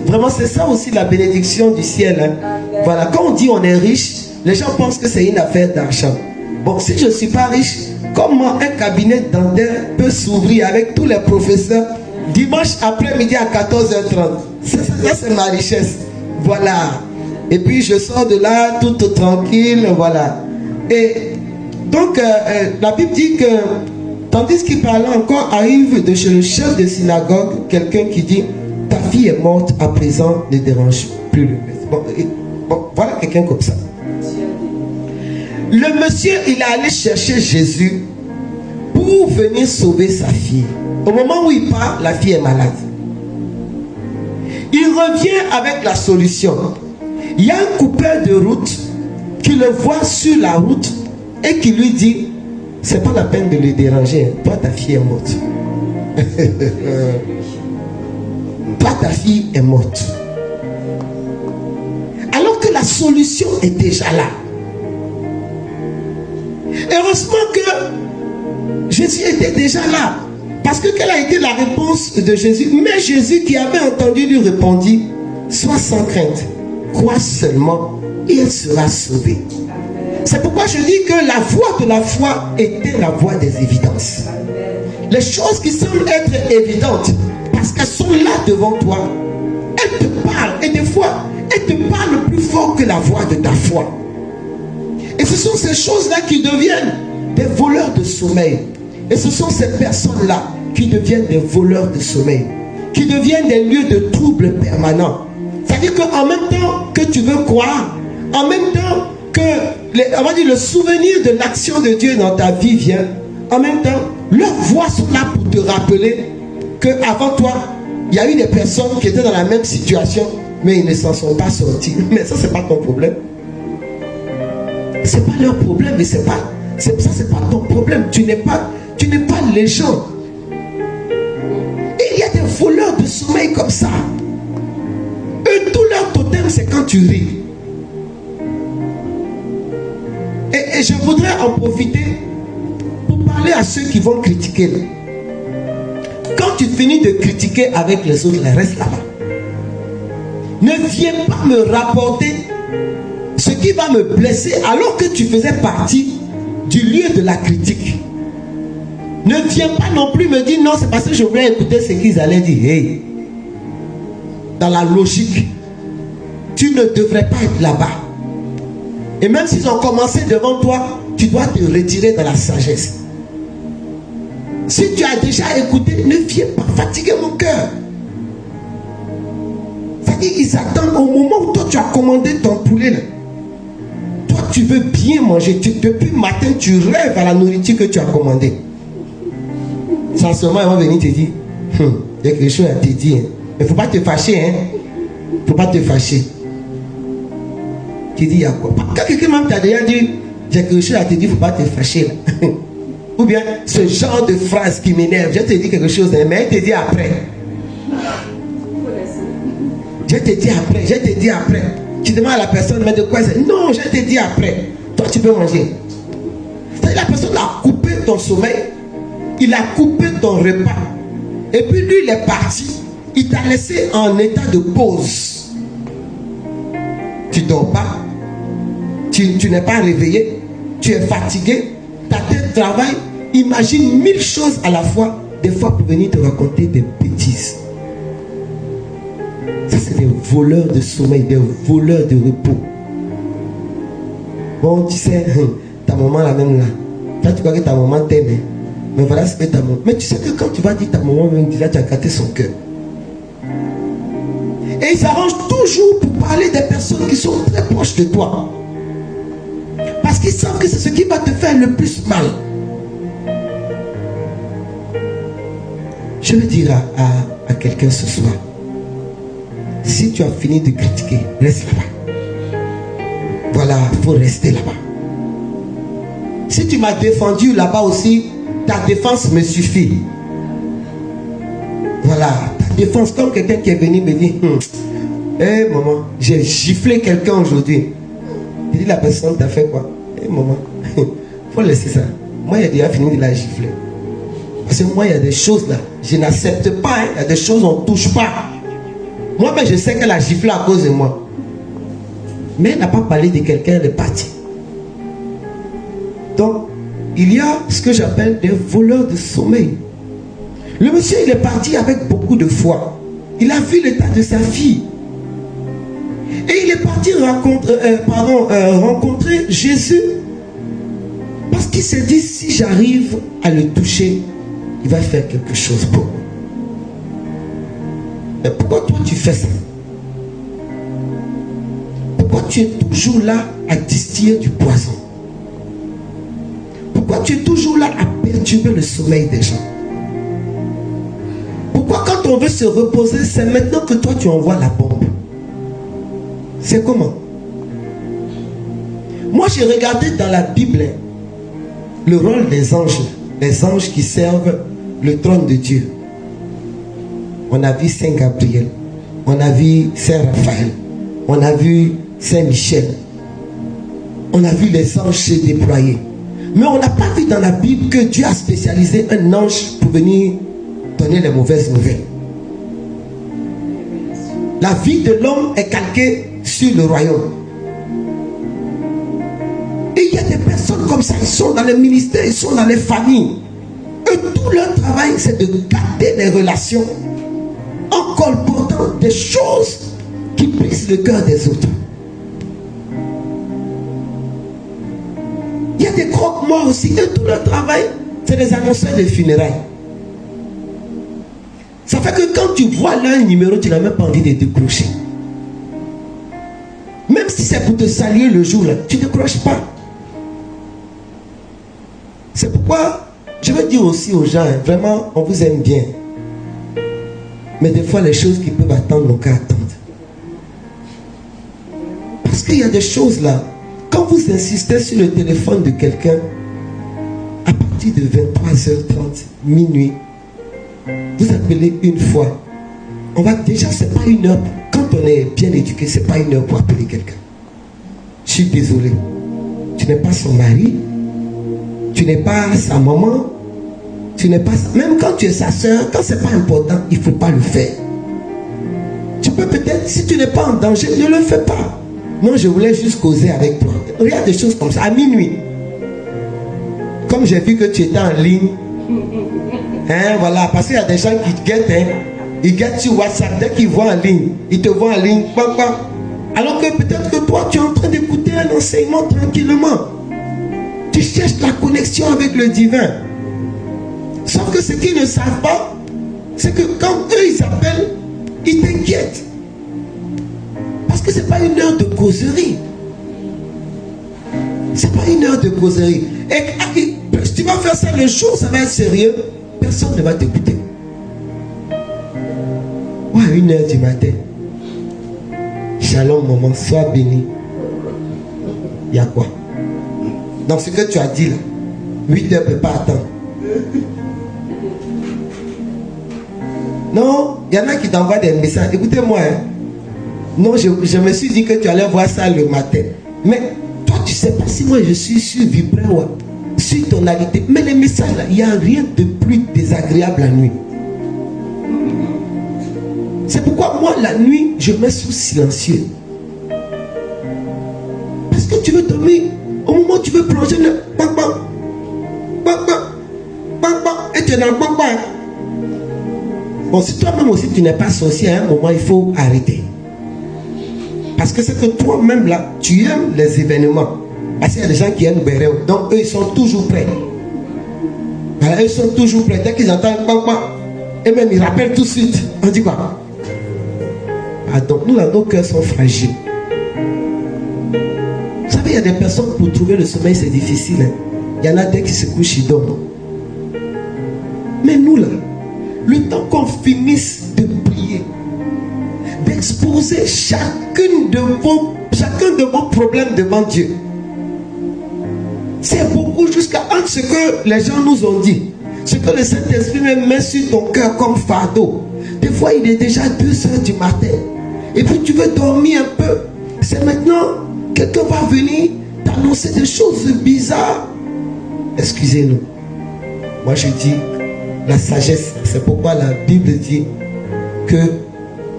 vraiment c'est ça aussi la bénédiction du ciel. Voilà, quand on dit on est riche, les gens pensent que c'est une affaire d'argent. Bon, si je ne suis pas riche, comment un cabinet dentaire peut s'ouvrir avec tous les professeurs dimanche après-midi à 14h30? Ça c'est ma richesse. Voilà. Et puis je sors de là tout tranquille. Voilà. Et donc la Bible dit que tandis qu'il parlait encore, arrive de chez le chef de synagogue quelqu'un qui dit, ta fille est morte, à présent ne dérange plus le maître. Bon, voilà quelqu'un comme ça. Le monsieur, il est allé chercher Jésus pour venir sauver sa fille. Au moment où il part, la fille est malade. Il revient avec la solution. Il y a un coupeur de route qui le voit sur la route et qui lui dit, c'est pas la peine de le déranger. Toi, ta fille est morte. Toi, ta fille est morte. Alors que la solution est déjà là. Heureusement que Jésus était déjà là. Parce que quelle a été la réponse de Jésus? Mais Jésus qui avait entendu lui répondit, sois sans crainte, crois seulement et elle sera sauvée. C'est pourquoi je dis que la voie de la foi était la voie des évidences. Les choses qui semblent être évidentes, parce qu'elles sont là devant toi, elles te parlent. Et des fois, elles te parlent plus fort que la voix de ta foi. Et ce sont ces choses-là qui deviennent des voleurs de sommeil. Et ce sont ces personnes-là qui deviennent des voleurs de sommeil, qui deviennent des lieux de troubles permanents. C'est-à-dire qu'en même temps que tu veux croire, en même temps que on va dire, le souvenir de l'action de Dieu dans ta vie vient, en même temps, leurs voix sont là pour te rappeler qu'avant toi, il y a eu des personnes qui étaient dans la même situation, mais ils ne s'en sont pas sortis. Mais ça, c'est pas ton problème. C'est pas leur problème, mais c'est pas ton problème. Tu n'es pas les gens. Et il y a des voleurs de sommeil comme ça. Eux, tout leur totem, c'est quand tu ris. Et je voudrais en profiter pour parler à ceux qui vont critiquer. Quand tu finis de critiquer avec les autres, reste là-bas. Ne viens pas me rapporter ce qui va me blesser alors que tu faisais partie du lieu de la critique. Ne viens pas non plus me dire non, c'est parce que je voulais écouter ce qu'ils allaient dire. Hey, dans la logique. tu ne devrais pas être là-bas. Et même s'ils ont commencé devant toi, tu dois te retirer dans la sagesse. Si tu as déjà écouté, ne viens pas fatiguer mon cœur. C'est-à-dire qu'ils attendent au moment où toi tu as commandé ton poulet là. Toi tu veux bien manger. Depuis le matin tu rêves à la nourriture que tu as commandée. Sans seulement ils vont venir te dire, il y a quelque chose à te dire. Mais il ne faut pas te fâcher. Il ne faut pas te fâcher. Tu dis, il y a quoi? Quand quelqu'un même t'a déjà dit, j'ai quelque chose à te dire, il ne faut pas te fâcher là. Ou bien ce genre de phrase qui m'énerve, je te dis quelque chose, mais je te dis après. Je te dis après. Tu demandes à la personne, mais de quoi c'est? Non, je te dis après. Toi, tu peux manger. C'est-à-dire, la personne a coupé ton sommeil, il a coupé ton repas. Et puis lui, il est parti. Il t'a laissé en état de pause. Tu ne dors pas. Tu n'es pas réveillé. Tu es fatigué. Ta tête travaille. Imagine 1000 choses à la fois. Des fois pour venir te raconter des bêtises. Ça, c'est des voleurs de sommeil, des voleurs de repos. Bon, tu sais, ta maman la même là. Toi, tu crois que ta maman t'aime. Mais voilà ce que ta maman. Mais tu sais que quand tu vas dire ta maman, même déjà, tu as gâté son cœur. Et ils s'arrangent toujours pour parler des personnes qui sont très proches de toi. Parce qu'ils savent que c'est ce qui va te faire le plus mal. Je vais dire à quelqu'un ce soir, si tu as fini de critiquer, reste là-bas. Voilà, il faut rester là-bas. Si tu m'as défendu là-bas aussi, ta défense me suffit. Voilà, ta défense, comme quelqu'un qui est venu me dire, hé maman, j'ai giflé quelqu'un aujourd'hui. Je dis, la personne t'a fait quoi? Hé maman, faut laisser ça. Moi, il a déjà fini de la gifler. Parce que moi, il y a des choses là, je n'accepte pas. Il y a des choses on ne touche pas. Moi-même, je sais qu'elle a giflé à cause de moi. Mais elle n'a pas parlé de quelqu'un, elle est partie. Donc, il y a ce que j'appelle des voleurs de sommeil. Le monsieur, il est parti avec beaucoup de foi. Il a vu l'état de sa fille. Et il est parti rencontrer Jésus. Parce qu'il s'est dit, si j'arrive à le toucher, il va faire quelque chose pour moi. Mais pourquoi toi tu fais ça? Pourquoi tu es toujours là à distiller du poison? Pourquoi tu es toujours là à perturber le sommeil des gens? Pourquoi quand on veut se reposer, c'est maintenant que toi tu envoies la bombe? C'est comment? Moi j'ai regardé dans la Bible le rôle des anges. Les anges qui servent le trône de Dieu. On a vu Saint Gabriel, on a vu Saint Raphaël, on a vu Saint Michel, on a vu les anges se déployer. Mais on n'a pas vu dans la Bible que Dieu a spécialisé un ange pour venir donner les mauvaises nouvelles. La vie de l'homme est calquée sur le royaume. Et il y a des personnes comme ça, ils sont dans les ministères, ils sont dans les familles. Et tout leur travail, c'est de garder les relations en colportant des choses qui brisent le cœur des autres. Il y a des croque-morts aussi. Et tout leur travail, c'est des annonceurs de funérailles. Ça fait que quand tu vois là un numéro, tu n'as même pas envie de décrocher. Même si c'est pour te saluer le jour là, tu ne décroches pas. C'est pourquoi je veux dire aussi aux gens, vraiment, on vous aime bien. Mais des fois, les choses qui peuvent attendre n'ont qu'à attendre. Parce qu'il y a des choses là, quand vous insistez sur le téléphone de quelqu'un, à partir de 23h30, minuit, vous appelez une fois. On va déjà, c'est pas une heure. Quand on est bien éduqué, c'est pas une heure pour appeler quelqu'un. Je suis désolé. Tu n'es pas son mari. Tu n'es pas sa maman. Tu n'es pas... Même quand tu es sa soeur, quand c'est pas important, il ne faut pas le faire. Tu peux peut-être, si tu n'es pas en danger, ne le fais pas. Non, je voulais juste causer avec toi. Il y a des choses comme ça, à minuit. Comme j'ai vu que tu étais en ligne. Hein, voilà, parce qu'il y a des gens qui te guettent. Hein. Ils guettent sur WhatsApp. Dès qu'ils voient en ligne, ils te voient en ligne. Alors que peut-être que toi, tu es en train d'écouter un enseignement tranquillement. Tu cherches la connexion avec le divin. Sauf que ce qu'ils ne savent pas, c'est que quand eux, ils appellent, ils t'inquiètent. Parce que ce n'est pas une heure de causerie. C'est pas une heure de causerie. Et si tu vas faire ça le jour, ça va être sérieux. Personne ne va t'écouter. Ouais, 1h du matin. Shalom, maman, sois béni. Il y a quoi? Donc, ce que tu as dit là, 8 heures ne peut pas attendre. Non, il y en a qui t'envoient des messages. Écoutez-moi, hein. Non, je me suis dit que tu allais voir ça le matin. Mais toi, tu ne sais pas si moi je suis sur Vibré ou sur tonalité. Mais les messages là, il n'y a rien de plus désagréable la nuit. C'est pourquoi moi, la nuit, je mets sous silencieux. Parce que tu veux dormir. Au moment où tu veux plonger le bang bang, bang bang, bang bang, et tu es dans le bang bang. Bon, si toi-même aussi tu n'es pas sorcier, à un moment il faut arrêter. Parce que c'est que toi-même là, tu aimes les événements. Parce qu'il y a des gens qui aiment Béréo. Donc eux ils sont toujours prêts. Voilà, eux ils sont toujours prêts. Dès qu'ils entendent bang bang, et même ils rappellent tout de suite. On dit quoi? Ah, donc nous là, nos cœurs sont fragiles. Vous savez, il y a des personnes pour trouver le sommeil, c'est difficile. Hein. Il y en a dès qu'ils se couchent, ils dorment. Mais nous là, le temps qu'on finisse de prier, d'exposer chacun de vos problèmes devant Dieu, c'est beaucoup jusqu'à ce que les gens nous ont dit, ce que le Saint-Esprit met sur ton cœur comme fardeau. Des fois, il est déjà 2h du matin. Et puis tu veux dormir un peu. C'est maintenant, quelqu'un va venir t'annoncer des choses bizarres. Excusez-nous. Moi je dis, la sagesse, c'est pourquoi la Bible dit que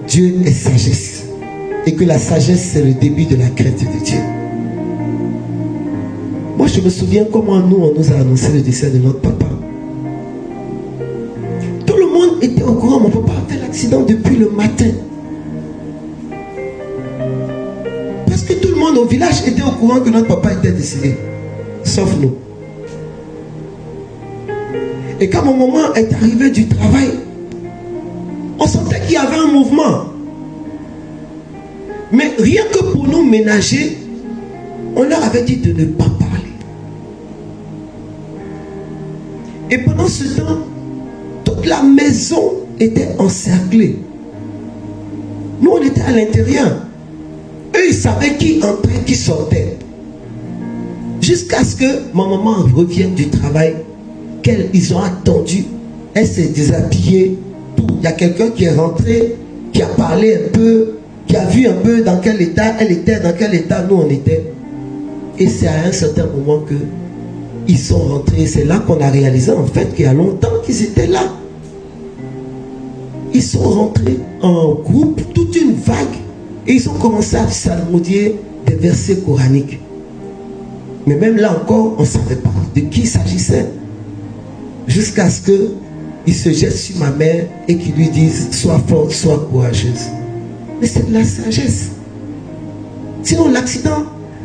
Dieu est sagesse. Et que la sagesse, c'est le début de la crainte de Dieu. Moi je me souviens comment nous, on nous a annoncé le décès de notre papa. Tout le monde était au courant. Mon papa a fait l'accident depuis le matin. Parce que tout le monde au village était au courant que notre papa était décédé. Sauf nous. Et quand mon maman est arrivée du travail, on sentait qu'il y avait un mouvement. Mais rien que pour nous ménager, on leur avait dit de ne pas parler. Et pendant ce temps, toute la maison était encerclée. Nous, on était à l'intérieur. Eux, ils savaient qui entrait, qui sortait. Jusqu'à ce que ma maman revienne du travail, qu'ils ont attendu. Elle s'est déshabillée. Tout. Il y a quelqu'un qui est rentré, qui a parlé un peu, qui a vu un peu dans quel état elle était, dans quel état nous on était. Et c'est à un certain moment que ils sont rentrés. C'est là qu'on a réalisé en fait qu'il y a longtemps qu'ils étaient là. Ils sont rentrés en groupe, toute une vague. Et ils ont commencé à psalmodier des versets coraniques. Mais même là encore, on ne savait pas de qui il s'agissait. Jusqu'à ce qu'ils se jettent sur ma mère et qu'ils lui disent « Sois forte, sois courageuse ». Mais c'est de la sagesse. Sinon l'accident,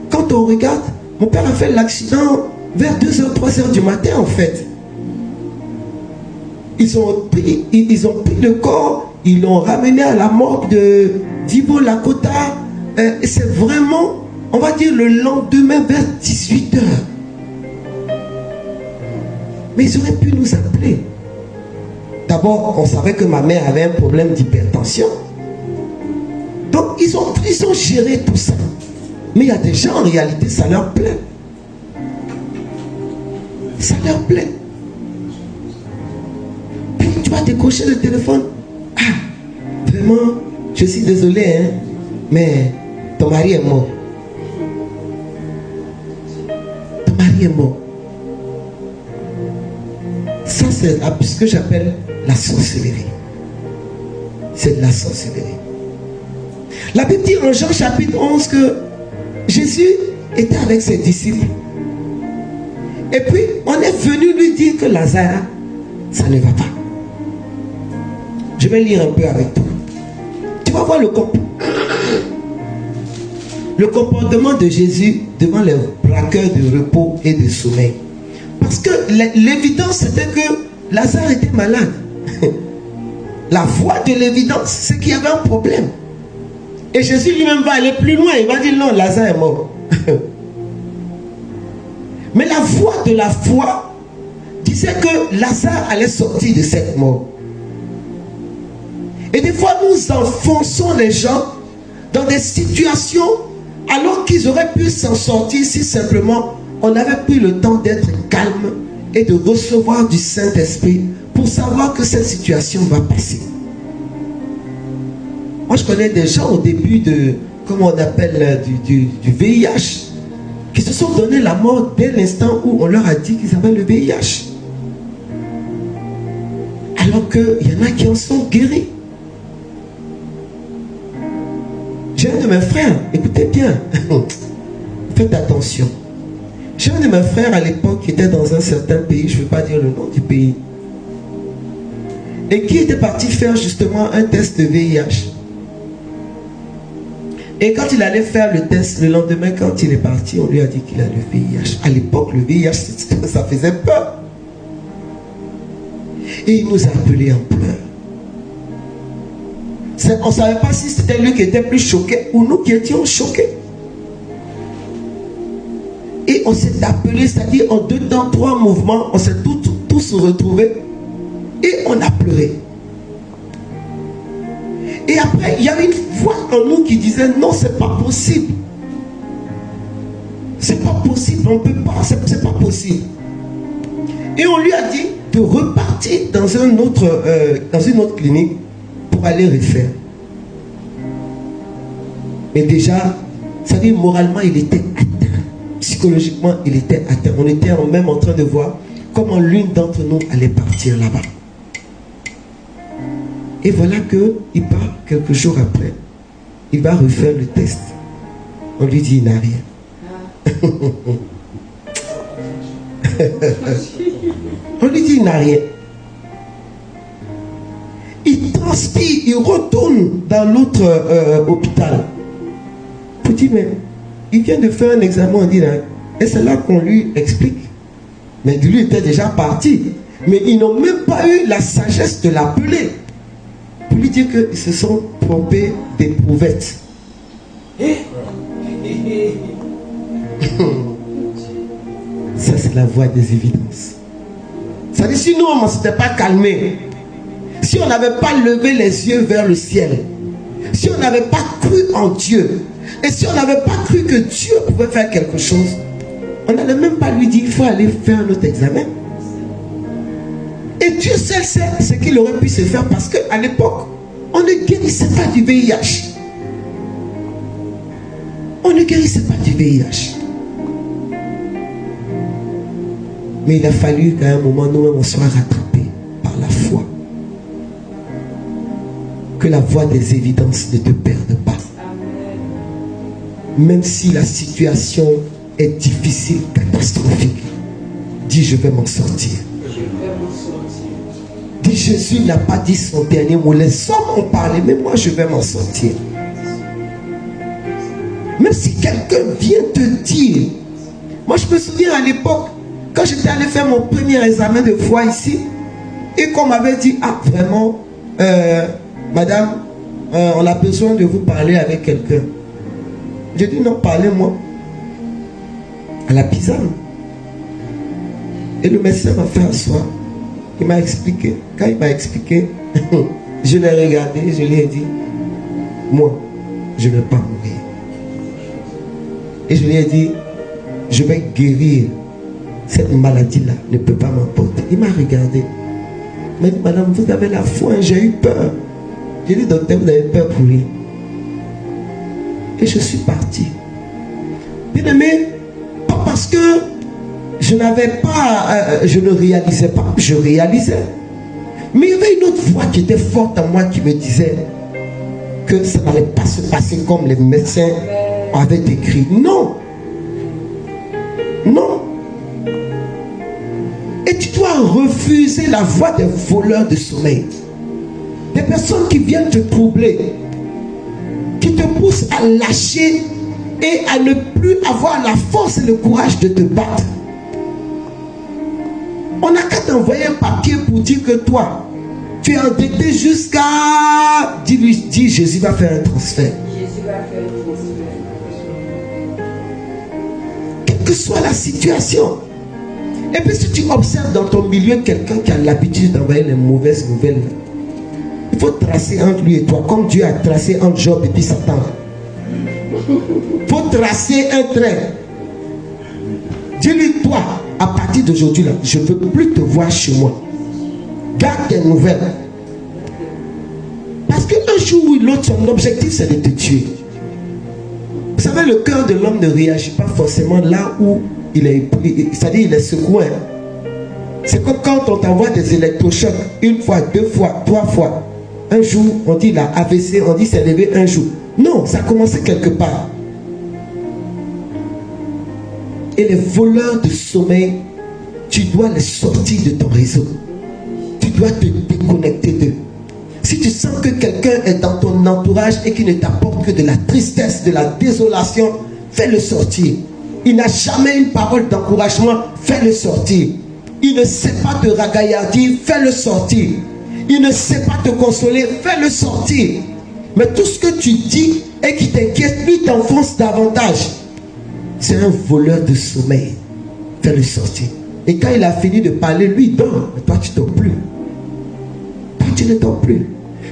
quand on regarde, mon père a fait l'accident vers 2h, 3h du matin en fait. Ils ont pris le corps, ils l'ont ramené à la morgue de Dibo Lakota. C'est vraiment, on va dire, le lendemain vers 18h. Mais ils auraient pu nous appeler. D'abord, on savait que ma mère avait un problème d'hypertension. Donc, ils ont géré tout ça. Mais il y a des gens, en réalité, ça leur plaît. Ça leur plaît. Puis, tu vas décrocher le téléphone. Ah, vraiment, je suis désolé, hein, mais ton mari est mort. Ton mari est mort. Ça, c'est ce que j'appelle la sorcellerie. C'est de la sorcellerie. La Bible dit en Jean chapitre 11 que Jésus était avec ses disciples. Et puis, on est venu lui dire que Lazare, ça ne va pas. Je vais lire un peu avec toi. Tu vas voir le corps. le comportement de Jésus devant les braqueurs de repos et de sommeil. Parce que l'évidence, c'était que Lazare était malade. La voie de l'évidence, c'est qu'il y avait un problème. Et Jésus lui-même va aller plus loin. Il va dire non, Lazare est mort. Mais la voie de la foi disait que Lazare allait sortir de cette mort. Et des fois, nous enfonçons les gens dans des situations alors qu'ils auraient pu s'en sortir si simplement on avait pris le temps d'être calme et de recevoir du Saint-Esprit pour savoir que cette situation va passer. Moi, je connais des gens au début de, comment on appelle, du VIH, qui se sont donné la mort dès l'instant où on leur a dit qu'ils avaient le VIH. Alors qu'il y en a qui en sont guéris. J'ai un de mes frères, écoutez bien, faites attention. J'ai un de mes frères à l'époque qui était dans un certain pays, je ne veux pas dire le nom du pays, et qui était parti faire justement un test de VIH. Et quand il allait faire le test, le lendemain, quand il est parti, on lui a dit qu'il a le VIH. À l'époque, le VIH, ça faisait peur. Et il nous a appelés en pleurs. On ne savait pas si c'était lui qui était plus choqué ou nous qui étions choqués. Et on s'est appelé, c'est-à-dire en 2 temps, 3 mouvements, on s'est tous retrouvés et on a pleuré. Et après, il y avait une voix en nous qui disait non, c'est pas possible. C'est pas possible, on ne peut pas, c'est pas possible. Et on lui a dit de repartir dans une autre clinique pour aller refaire. Et déjà, c'est-à-dire moralement, il était atteint. Psychologiquement, il était atteint. On était même en train de voir comment l'une d'entre nous allait partir là-bas. Et voilà qu'il part quelques jours après. Il va refaire le test. On lui dit, il n'a rien. On lui dit, il n'a rien. Il transpire, il retourne dans l'autre hôpital. Pour dire, mais il vient de faire un examen, on dit, et c'est là qu'on lui explique. Mais lui était déjà parti. Mais ils n'ont même pas eu la sagesse de l'appeler pour lui dire qu'ils se sont trompés d'éprouvettes. Ça, c'est la voie des évidences. Ça dit, si nous, on ne s'était pas calmé, si on n'avait pas levé les yeux vers le ciel, si on n'avait pas cru en Dieu, et si on n'avait pas cru que Dieu pouvait faire quelque chose, on n'allait même pas lui dire, il faut aller faire notre examen. Et Dieu seul sait ce qu'il aurait pu se faire, parce qu'à l'époque, on ne guérissait pas du VIH. On ne guérissait pas du VIH. Mais il a fallu qu'à un moment, nous-mêmes, on soit rattrapés par la foi. Que la voie des évidences ne te perde pas. Même si la situation est difficile, catastrophique, dis, je vais m'en sortir. Dis, Jésus n'a pas dit son dernier mot. Les hommes ont parlé, mais moi, je vais m'en sortir. Même si quelqu'un vient te dire, moi, je me souviens à l'époque, quand j'étais allé faire mon premier examen de foi ici, et qu'on m'avait dit, ah, vraiment, madame, on a besoin de vous parler avec quelqu'un. J'ai dit, non, parlez-moi. À la pisane. Et le médecin m'a fait asseoir. Il m'a expliqué. Quand il m'a expliqué, je l'ai regardé, je lui ai dit, moi, je ne vais pas mourir. Et je lui ai dit, je vais guérir. Cette maladie-là ne peut pas m'emporter. Il m'a regardé. Il m'a dit, madame, vous avez la foi, j'ai eu peur. J'ai dit, docteur, vous avez peur pour lui. Et je suis parti. Bien aimé, pas parce que je n'avais pas, je ne réalisais pas, je réalisais. Mais il y avait une autre voix qui était forte en moi qui me disait que ça n'allait pas se passer comme les médecins avaient décrit. Non. Non. Et tu dois refuser la voix des voleurs de sommeil. Des personnes qui viennent te troubler, qui te poussent à lâcher et à ne plus avoir la force et le courage de te battre. On n'a qu'à t'envoyer un papier pour dire que toi, tu es endetté jusqu'à... Dis Jésus va faire un transfert. Jésus va faire un transfert. Quelle que soit la situation. Et puis si tu observes dans ton milieu quelqu'un qui a l'habitude d'envoyer les mauvaises nouvelles, il faut tracer entre lui et toi, comme Dieu a tracé entre Job et puis Satan. Il faut tracer un trait. Dis-lui, toi, à partir d'aujourd'hui, là, je ne veux plus te voir chez moi. Garde tes nouvelles. Parce qu'un jour ou l'autre, son objectif, c'est de te tuer. Vous savez, le cœur de l'homme ne réagit pas forcément là où il est, c'est-à-dire il est secoué. C'est comme quand on t'envoie des électrochocs, une fois, deux fois, trois fois. Un jour, on dit la AVC, on dit c'est levé un jour. Non, ça a commencé quelque part. Et les voleurs de sommeil, tu dois les sortir de ton réseau. Tu dois te déconnecter d'eux. Si tu sens que quelqu'un est dans ton entourage et qui ne t'apporte que de la tristesse, de la désolation, fais-le sortir. Il n'a jamais une parole d'encouragement, fais-le sortir. Il ne sait pas te ragaillardir, fais-le sortir. Il ne sait pas te consoler, fais-le sortir. Mais tout ce que tu dis et qui t'inquiète, lui t'enfonce davantage. C'est un voleur de sommeil. Fais-le sortir. Et quand il a fini de parler, lui dort. Mais toi, tu ne dors plus. Toi, tu ne dors plus.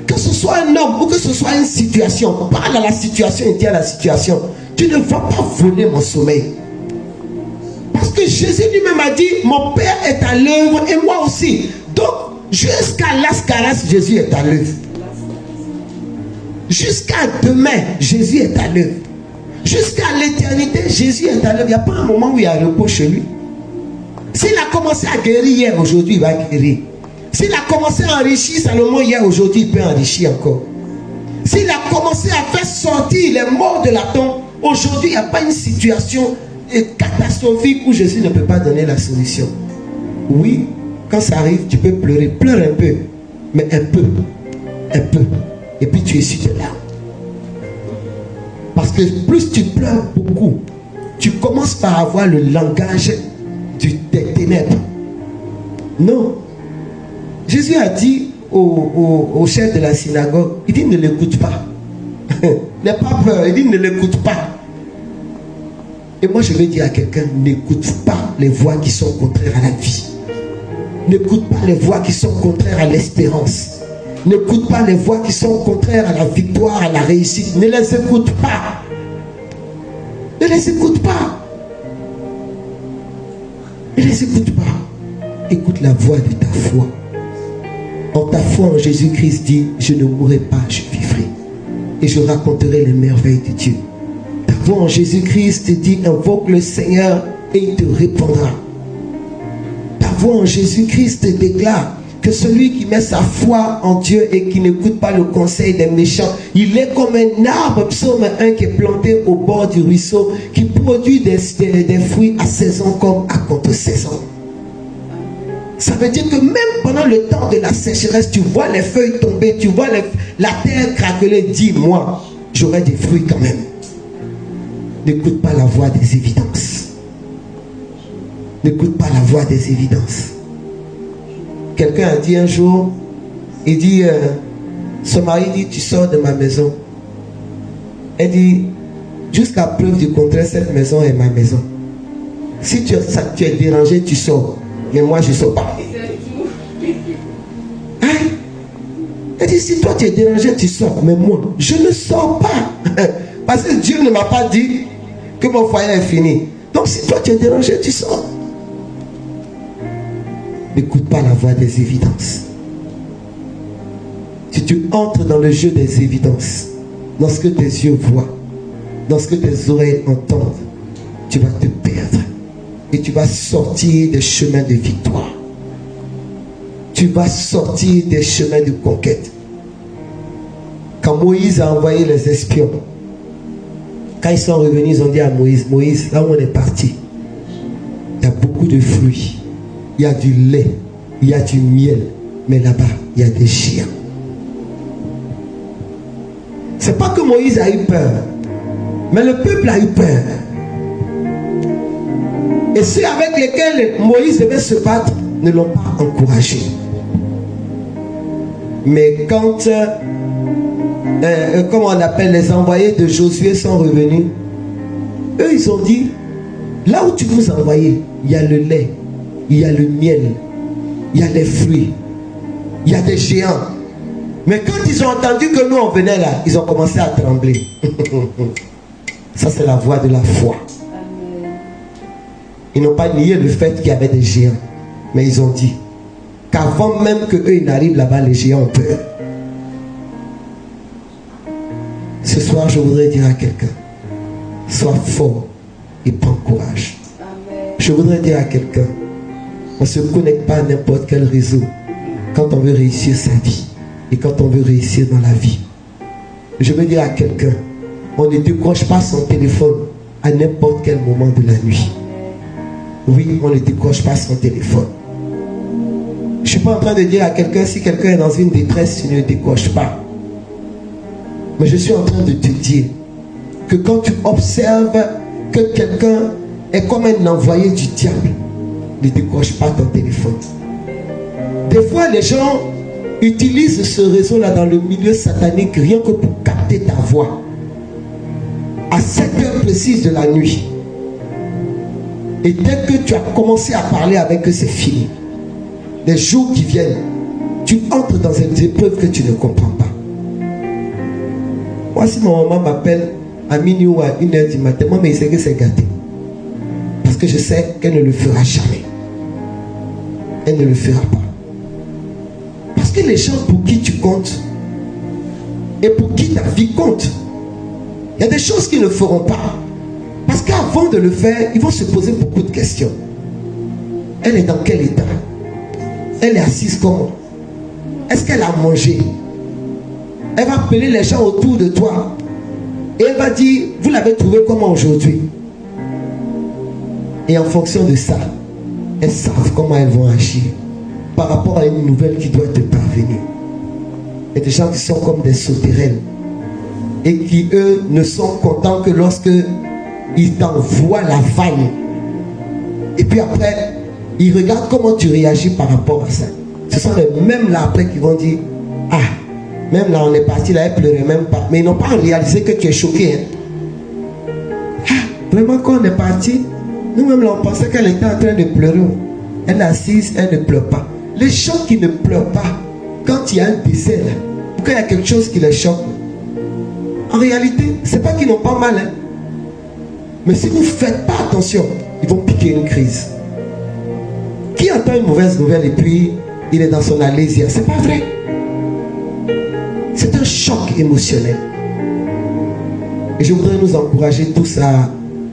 Que ce soit un homme ou que ce soit une situation, parle à la situation et dis à la situation, tu ne vas pas voler mon sommeil. Parce que Jésus lui-même a dit, mon Père est à l'œuvre et moi aussi. Donc, jusqu'à l'Ascaras, Jésus est à l'œuvre. Jusqu'à demain, Jésus est à l'œuvre. Jusqu'à l'éternité, Jésus est à l'œuvre. Il n'y a pas un moment où il y a repos chez lui. S'il a commencé à guérir hier, aujourd'hui, il va guérir. S'il a commencé à enrichir Salomon hier, aujourd'hui, il peut enrichir encore. S'il a commencé à faire sortir les morts de la tombe, aujourd'hui, il n'y a pas une situation catastrophique où Jésus ne peut pas donner la solution. Oui, quand ça arrive, tu peux pleurer. Pleure un peu, mais un peu. Un peu. Et puis tu essuies tes larmes. Parce que plus tu pleures beaucoup, tu commences par avoir le langage des ténèbres. Non. Jésus a dit au chef de la synagogue, il dit ne l'écoute pas. N'aie pas peur, il dit ne l'écoute pas. Et moi je vais dire à quelqu'un, n'écoute pas les voix qui sont contraires à la vie. N'écoute pas les voix qui sont contraires à l'espérance. N'écoute pas les voix qui sont contraires à la victoire, à la réussite. Ne les écoute pas. Ne les écoute pas. Ne les écoute pas. Écoute la voix de ta foi. En ta foi en Jésus-Christ dit, je ne mourrai pas, je vivrai. Et je raconterai les merveilles de Dieu. Ta foi en Jésus-Christ dit, invoque le Seigneur et il te répondra. Ta foi en Jésus-Christ déclare que celui qui met sa foi en Dieu et qui n'écoute pas le conseil des méchants, il est comme un arbre, psaume 1, qui est planté au bord du ruisseau, qui produit des fruits à saison comme à contre-saison. Ça veut dire que même pendant le temps de la sécheresse, tu vois les feuilles tomber, tu vois la terre craqueler. Dis-moi, j'aurai des fruits quand même. N'écoute pas la voix des évidences. N'écoute pas la voix des évidences. Quelqu'un a dit un jour, il dit, son mari dit, tu sors de ma maison. Elle dit, jusqu'à preuve du contraire, cette maison est ma maison. Si tu es dérangé, tu sors. Mais moi, je ne sors pas. Hein? Elle dit, si toi tu es dérangé, tu sors. Mais moi, je ne sors pas. Parce que Dieu ne m'a pas dit que mon foyer est fini. Donc si toi tu es dérangé, tu sors. N'écoute pas la voix des évidences. Si tu entres dans le jeu des évidences, dans ce que tes yeux voient, dans ce que tes oreilles entendent, tu vas te perdre. Et tu vas sortir des chemins de victoire. Tu vas sortir des chemins de conquête. Quand Moïse a envoyé les espions, quand ils sont revenus, ils ont dit à Moïse, Moïse, là où on est parti, il y a beaucoup de fruits. Il y a du lait, il y a du miel, mais là-bas, il y a des chiens. C'est pas que Moïse a eu peur. Mais le peuple a eu peur. Et ceux avec lesquels Moïse devait se battre ne l'ont pas encouragé. Mais quand, comment on appelle, les envoyés de Josué sont revenus, eux ils ont dit, là où tu nous as envoyés, il y a le lait, il y a le miel, il y a les fruits, il y a des géants. Mais quand ils ont entendu que nous on venait là, ils ont commencé à trembler. Ça c'est la voie de la foi. Ils n'ont pas nié le fait qu'il y avait des géants. Mais ils ont dit qu'avant même qu'eux ils n'arrivent là-bas, les géants ont peur. Ce soir, je voudrais dire à quelqu'un, sois fort et prends courage. Amen. Je voudrais dire à quelqu'un, on ne se connecte pas à n'importe quel réseau quand on veut réussir sa vie et quand on veut réussir dans la vie. Je veux dire à quelqu'un, on ne décroche pas son téléphone à n'importe quel moment de la nuit. Oui, on ne décroche pas son téléphone. Je ne suis pas en train de dire à quelqu'un, si quelqu'un est dans une détresse, tu ne décroches pas. Mais je suis en train de te dire que quand tu observes que quelqu'un est comme un envoyé du diable, ne décroche pas ton téléphone. Des fois, les gens utilisent ce réseau-là dans le milieu satanique rien que pour capter ta voix. À 7 heures précises de la nuit. Et dès que tu as commencé à parler avec eux, c'est fini. Les jours qui viennent, tu entres dans des épreuves que tu ne comprends pas. Moi, si mon maman m'appelle à minuit ou à 1h du matin, moi, mais il sait que c'est gâté. Parce que je sais qu'elle ne le fera jamais. Elle ne le fera pas. Parce que les gens pour qui tu comptes et pour qui ta vie compte, il y a des choses qu'ils ne feront pas. Parce qu'avant de le faire, ils vont se poser beaucoup de questions. Elle est dans quel état? Elle est assise comment? Est-ce qu'elle a mangé? Elle va appeler les gens autour de toi. Et elle va dire, vous l'avez trouvé comment aujourd'hui? Et en fonction de ça, elles savent comment elles vont agir par rapport à une nouvelle qui doit te parvenir. Il y a des gens qui sont comme des sauterelles et qui, eux, ne sont contents que lorsque ils t'envoient la faille. Et puis après, ils regardent comment tu réagis par rapport à ça. Ce sont les mêmes là après qui vont dire, ah, même là on est parti là, elle pleurait même pas. Mais ils n'ont pas réalisé que tu es choqué. Hein. Ah, vraiment quand on est parti, nous-mêmes là on pensait qu'elle était en train de pleurer. Elle est assise, elle ne pleure pas. Les gens qui ne pleurent pas, quand il y a un décès là, ou quand il y a quelque chose qui les choque, en réalité, c'est pas qu'ils n'ont pas mal. Hein. Mais si vous ne faites pas attention, ils vont piquer une crise. Qui entend une mauvaise nouvelle et puis il est dans son alésia? C'est pas vrai. C'est un choc émotionnel. Et je voudrais nous encourager tous à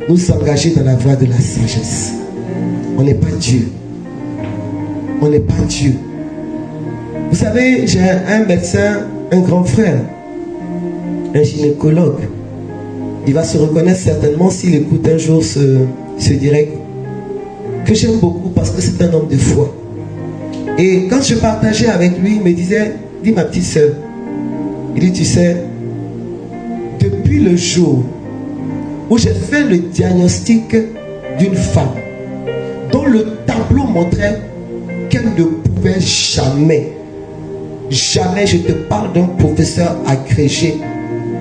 nous engager dans la voie de la sagesse. On n'est pas Dieu. On n'est pas Dieu. Vous savez, j'ai un médecin, un grand frère, un gynécologue. Il va se reconnaître certainement s'il écoute un jour ce direct, que j'aime beaucoup parce que c'est un homme de foi. Et quand je partageais avec lui, il me disait, dis ma petite soeur, il dit, tu sais, depuis le jour où j'ai fait le diagnostic d'une femme dont le tableau montrait qu'elle ne pouvait jamais, je te parle d'un professeur agrégé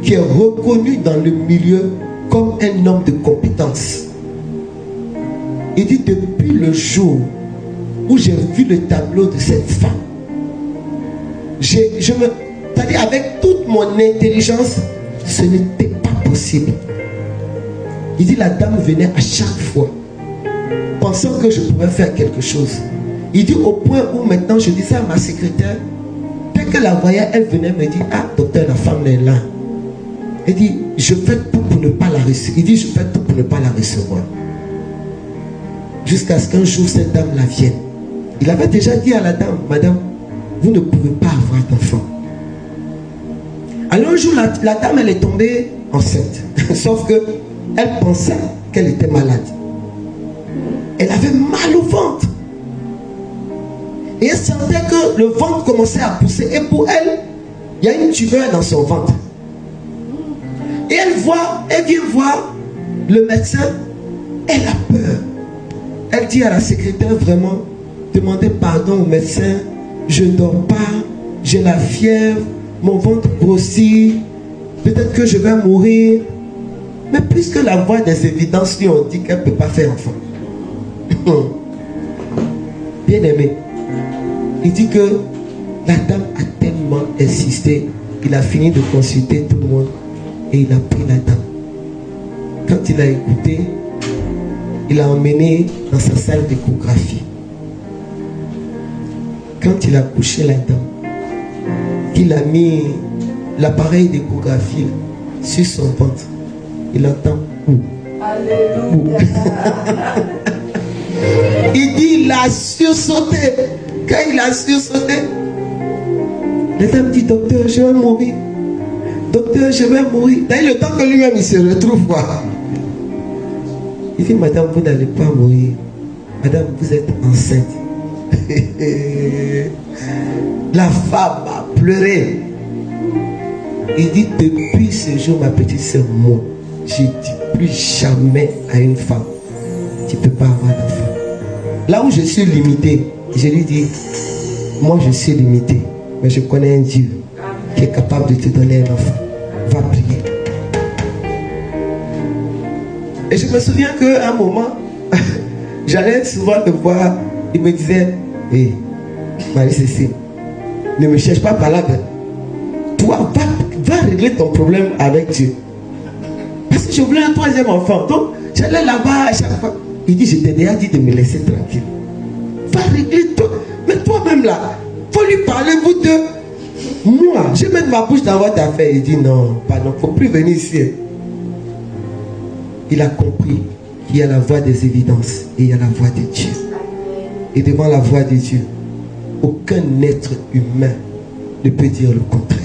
qui est reconnu dans le milieu comme un homme de compétence. Il dit, depuis le jour où j'ai vu le tableau de cette femme, c'est-à-dire avec toute mon intelligence, ce n'était pas possible. Il dit, la dame venait à chaque fois, pensant que je pouvais faire quelque chose. Il dit, au point où maintenant je disais à ma secrétaire, dès que la voyait, elle venait me dire, ah docteur, la femme est là. Il dit, je fais tout pour ne pas la recevoir. Il dit, je fais tout pour ne pas la recevoir. Jusqu'à ce qu'un jour, cette dame-là vienne. Il avait déjà dit à la dame, madame, vous ne pouvez pas avoir d'enfant. Alors un jour, la dame, elle est tombée enceinte. Sauf que elle pensait qu'elle était malade. Elle avait mal au ventre. Et elle sentait que le ventre commençait à pousser. Et pour elle, il y a une tumeur dans son ventre. Et elle vient voir le médecin. Elle a peur. Elle dit à la secrétaire, vraiment, demandez pardon au médecin. Je ne dors pas, j'ai la fièvre, mon ventre grossit, peut-être que je vais mourir. Mais puisque la voix des évidences lui ont dit qu'elle ne peut pas faire enfant. Bien aimé, il dit que la dame a tellement insisté, il a fini de consulter tout le monde et il a pris la dame. Quand il a écouté, il l'a emmené dans sa salle d'échographie. Quand il a couché la dame, qu'il a mis l'appareil d'échographie sur son ventre, il entend ouh. Alléluia. Il dit, il a sursauté. Quand il a sursauté, la dame dit, docteur, je vais mourir. Docteur, je vais mourir. D'ailleurs, le temps que lui-même il se retrouve, quoi. Il dit, madame, vous n'allez pas mourir. Madame, vous êtes enceinte. La femme a pleuré. Il dit, depuis ce jour, ma petite soeur, moi, je ne dis plus jamais à une femme, tu ne peux pas avoir d'enfant. Là où je suis limité, je lui dis, moi je suis limité, mais je connais un Dieu qui est capable de te donner un enfant. Va prier. Et je me souviens qu'à un moment, j'allais souvent le voir, il me disait, hé, Marie-Cécile, ne me cherche pas par là. Toi, va régler ton problème avec Dieu. Parce que je voulais un troisième enfant. Donc, j'allais là-bas à chaque fois. Il dit, je t'ai déjà dit de me laisser tranquille. Va régler toi. Mais toi-même là, faut lui parler, vous deux. Moi, je mets ma bouche dans votre affaire. Il dit, non, pardon, faut plus venir ici. Il a compris qu'il y a la voix des évidences et il y a la voix de Dieu. Et devant la voix de Dieu, aucun être humain ne peut dire le contraire.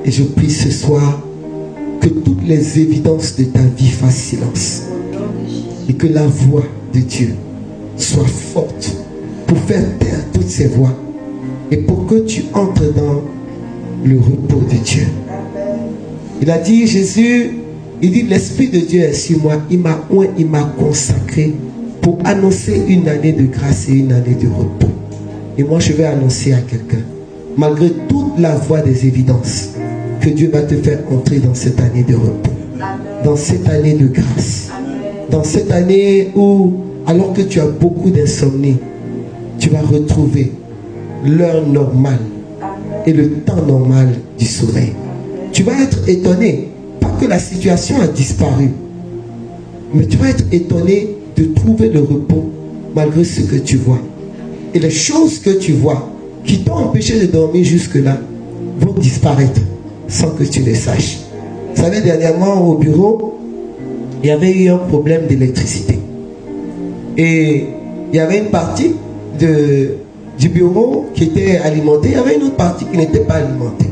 Et je prie ce soir que toutes les évidences de ta vie fassent silence. Et que la voix de Dieu soit forte pour faire taire toutes ces voix. Et pour que tu entres dans le repos de Dieu. Il a dit, Jésus, il dit, l'Esprit de Dieu est sur moi. Il m'a oint, il m'a consacré pour annoncer une année de grâce et une année de repos. Et moi, je vais annoncer à quelqu'un, malgré toute la voix des évidences, que Dieu va te faire entrer dans cette année de repos, dans cette année de grâce, dans cette année où, alors que tu as beaucoup d'insomnie, tu vas retrouver l'heure normale et le temps normal du soleil. Tu vas être étonné, pas que la situation a disparu, mais tu vas être étonné de trouver le repos malgré ce que tu vois. Et les choses que tu vois qui t'ont empêché de dormir jusque-là vont disparaître sans que tu le saches. Vous savez, dernièrement au bureau, il y avait eu un problème d'électricité. Et il y avait une partie du bureau qui était alimentée, il y avait une autre partie qui n'était pas alimentée.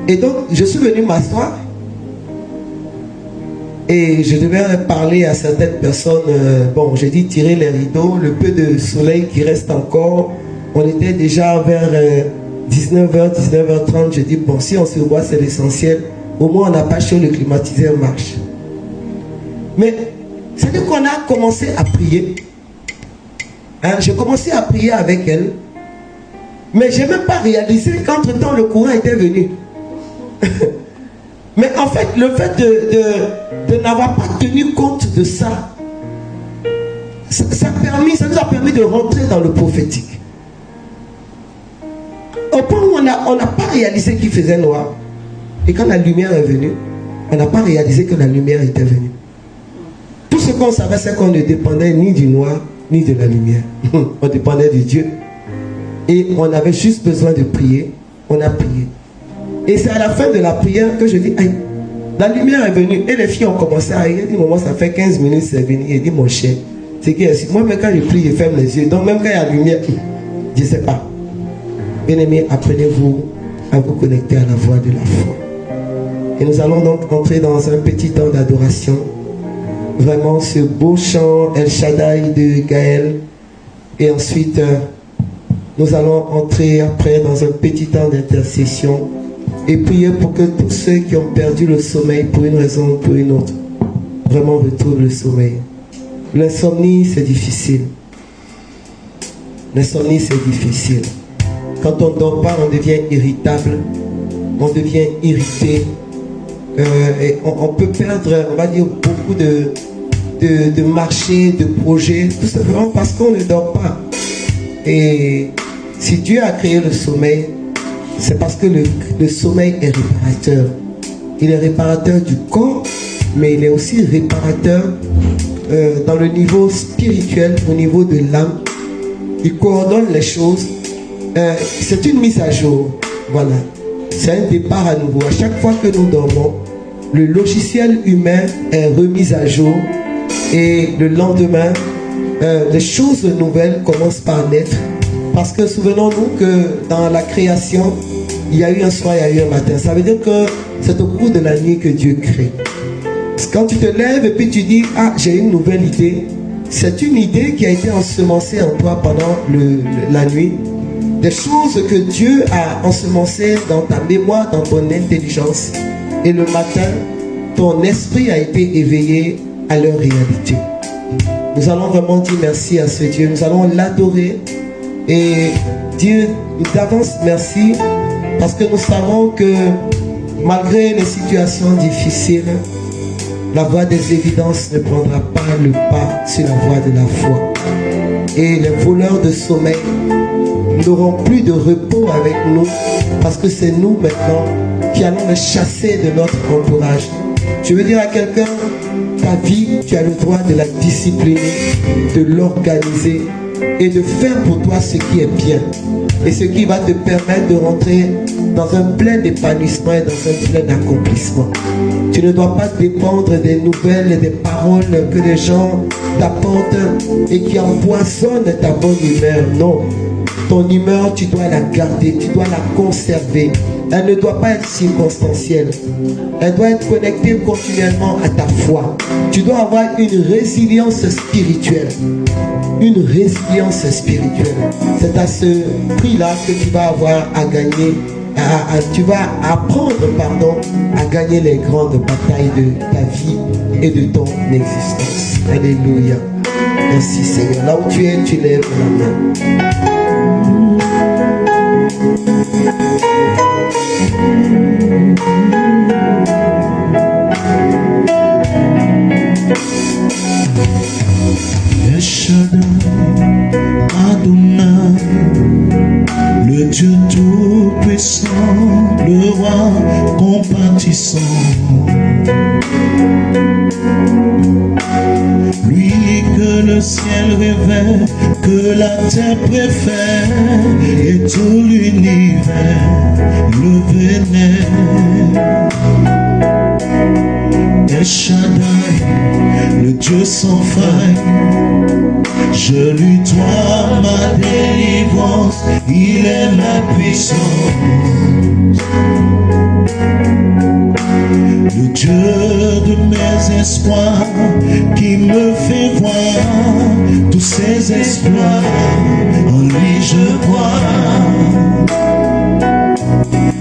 Et donc, je suis venu m'asseoir et je devais parler à certaines personnes. Bon, j'ai dit tirer les rideaux, le peu de soleil qui reste encore. On était déjà vers 19h, 19h30. Je dis, bon, si on se voit, c'est l'essentiel. Au moins, on n'a pas chaud, le climatiseur marche. Mais, c'est-à-dire qu'on a commencé à prier. Hein, j'ai commencé à prier avec elle. Mais je n'ai même pas réalisé qu'entre-temps, le courant était venu. Mais en fait, le fait de n'avoir pas tenu compte de ça, ça nous a permis de rentrer dans le prophétique. Au point où on n'a pas réalisé qu'il faisait noir. Et quand la lumière est venue, on n'a pas réalisé que la lumière était venue. Tout ce qu'on savait, c'est qu'on ne dépendait ni du noir, ni de la lumière. On dépendait de Dieu. Et on avait juste besoin de prier. On a prié. Et c'est à la fin de la prière que je dis, aïe, la lumière est venue. Et les filles ont commencé à rire. Il dit, maman, ça fait 15 minutes, c'est venu. Il dit, mon cher, c'est qui est moi, même quand je prie, je ferme les yeux. Donc même quand il y a la lumière, je ne sais pas. Bien-aimés, apprenez-vous à vous connecter à la voix de la foi. Et nous allons donc entrer dans un petit temps d'adoration. Vraiment ce beau chant El Shaddai de Gaël. Et ensuite, nous allons entrer après dans un petit temps d'intercession et prier pour que tous ceux qui ont perdu le sommeil pour une raison ou pour une autre, vraiment retrouvent le sommeil. L'insomnie, c'est difficile. L'insomnie, c'est difficile. Quand on ne dort pas, on devient irritable, on devient irrité, et on peut perdre, on va dire, beaucoup de marchés, de projets, tout simplement parce qu'on ne dort pas. Et si Dieu a créé le sommeil, c'est parce que le sommeil est réparateur. Il est réparateur du corps, mais il est aussi réparateur dans le niveau spirituel, au niveau de l'âme. Il coordonne les choses. C'est une mise à jour. Voilà. C'est un départ à nouveau. À chaque fois que nous dormons, le logiciel humain est remis à jour. Et le lendemain, les choses nouvelles commencent par naître. Parce que souvenons-nous que dans la création, il y a eu un soir, il y a eu un matin. Ça veut dire que c'est au cours de la nuit que Dieu crée. Parce que quand tu te lèves et puis tu dis, ah, j'ai une nouvelle idée, c'est une idée qui a été ensemencée en toi pendant la nuit. Des choses que Dieu a ensemencées dans ta mémoire, dans ton intelligence. Et le matin, ton esprit a été éveillé à leur réalité. Nous allons vraiment dire merci à ce Dieu. Nous allons l'adorer et dire d'avance merci parce que nous savons que malgré les situations difficiles, la voie des évidences ne prendra pas le pas sur la voie de la foi. Et les voleurs de sommeil n'auront plus de repos avec nous parce que c'est nous maintenant qui allons les chasser de notre entourage. Je veux dire à quelqu'un, ta vie, tu as le droit de la discipliner, de l'organiser et de faire pour toi ce qui est bien. Et ce qui va te permettre de rentrer dans un plein d'épanouissement et dans un plein d'accomplissement. Tu ne dois pas dépendre des nouvelles et des paroles que les gens t'apportent et qui empoisonnent ta bonne humeur. Non. Ton humeur, tu dois la garder, tu dois la conserver. Elle ne doit pas être circonstancielle. Elle doit être connectée continuellement à ta foi. Tu dois avoir une résilience spirituelle. Une résilience spirituelle. C'est à ce prix-là que tu vas avoir à gagner. Tu vas apprendre, à gagner les grandes batailles de ta vie et de ton existence. Alléluia. Merci Seigneur. Là où tu es, tu lèves la main. El Shaddai, Adonai, le Dieu tout-puissant, le roi compatissant. Lui que le ciel révère, que la terre préfère, et tout l'univers le vénère. El Shaddai, le Dieu sans faille, je lui dois ma délivrance, il est ma puissance. Le Dieu de mes espoirs, qui me fait voir tous ses exploits, en lui je crois.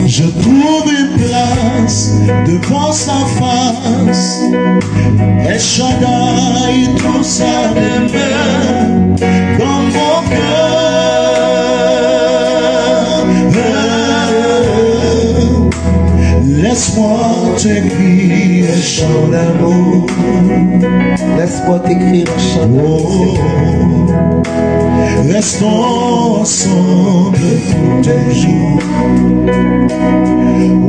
Je trouve une place devant sa face. El Shaddai trouve sa demeure dans mon cœur. Laisse-moi t'écrire un chant d'amour. Laisse-moi t'écrire un chant d'amour. Restons ensemble pour toujours.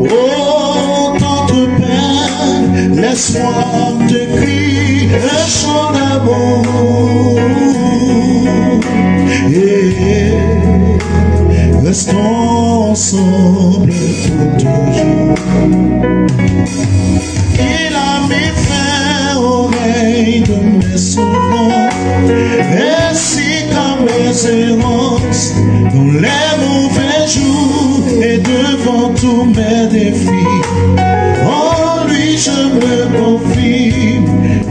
Oh, tendre Père, laisse-moi t'écrire un chant d'amour. Restons ensemble pour toujours. Il a mis fin au règne de mes souffrances, ainsi qu'à mes errances, dans les mauvais jours et devant tous mes défis. En lui je me confie,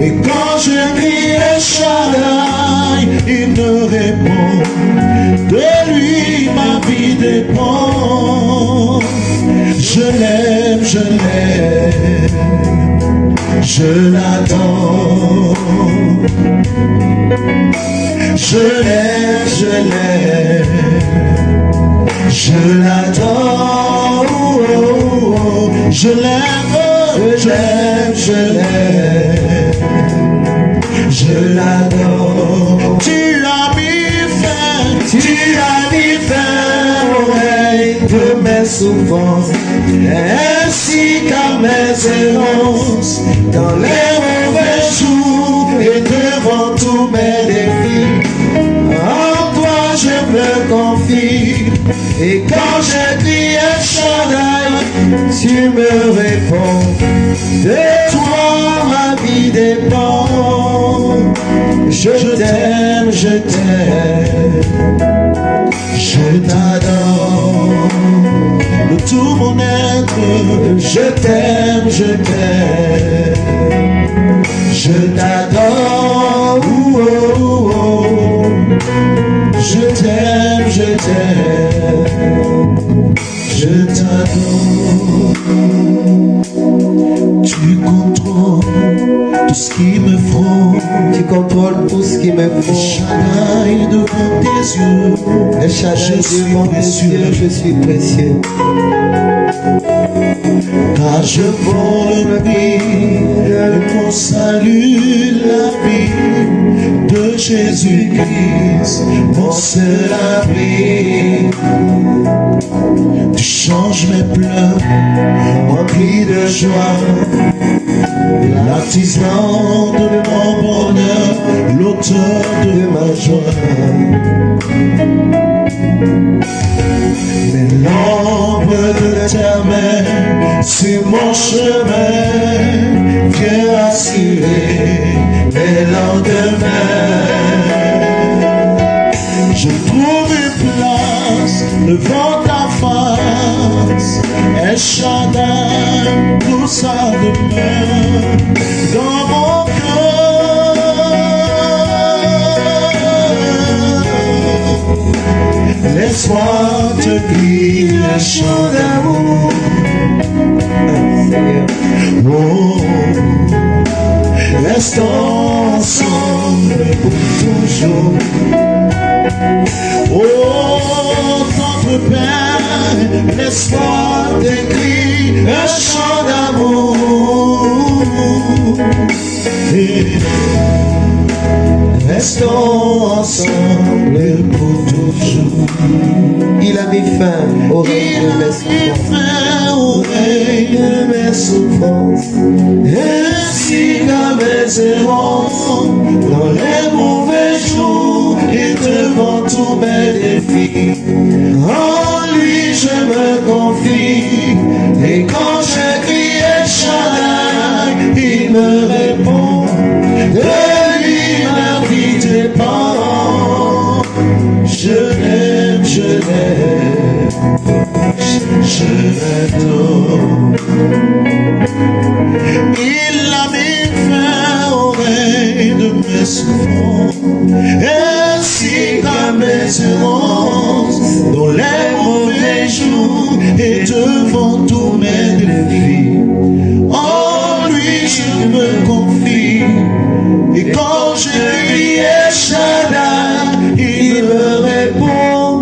et quand je crie El Shaddai, il me répond. De lui ma vie dépend. Je l'aime, je l'aime, je l'adore. Je l'aime, je l'aime, je l'adore. Je l'aime, je l'aime, je l'aime, je l'adore. Tu as mis fin au règne de mes souffrances, ainsi qu'à mes errances, dans les mauvais jours et devant tous mes défis. En toi je me confie, et quand je crie El Shaddai, tu me réponds. De toi ma vie dépend. Je t'aime, je t'aime, je t'adore. De tout mon être, je t'aime, je t'aime, je t'adore. Je t'aime, je t'aime, je t'adore. Tu contrôles tout ce qui me frôle. Tu contrôles tout ce qui me El faut. Shaddai devant tes yeux, El Shaddai devant tes yeux, je suis précieux. car je vole le prix de mon salut, la vie de Jésus-Christ, mon seul abri. Tu changes mes pleurs en cris de joie, l'artisan de mon bonheur, l'auteur de ma joie. Mais l'ombre de ta main sur mon chemin vient assurer mes lendemains. Je trouve une place devant ta face, El Shaddai, tout ça demeure dans mon cœur. Laisse-moi te crier un chant d'amour. Oh, restons ensemble pour toujours. Oh, notre Père, laisse-moi t'écrire un chant d'amour. Et restons ensemble pour toujours. Il a mis fin au règne de mes souffrances, ainsi qu'à mes errances, dans les mauvais jours et devant tous mes défis. En lui je me confie, et quand je crie El Shaddai, il me répond. De lui ma vie dépend. Je l'aime, je l'aime, je l'adore. Il a mis fin au règne de mes souffrances, ainsi qu'à mes errances, dans les mauvais jours et devant tous mes défis. En lui je me confie, et quand je crie El Shaddai, il me répond.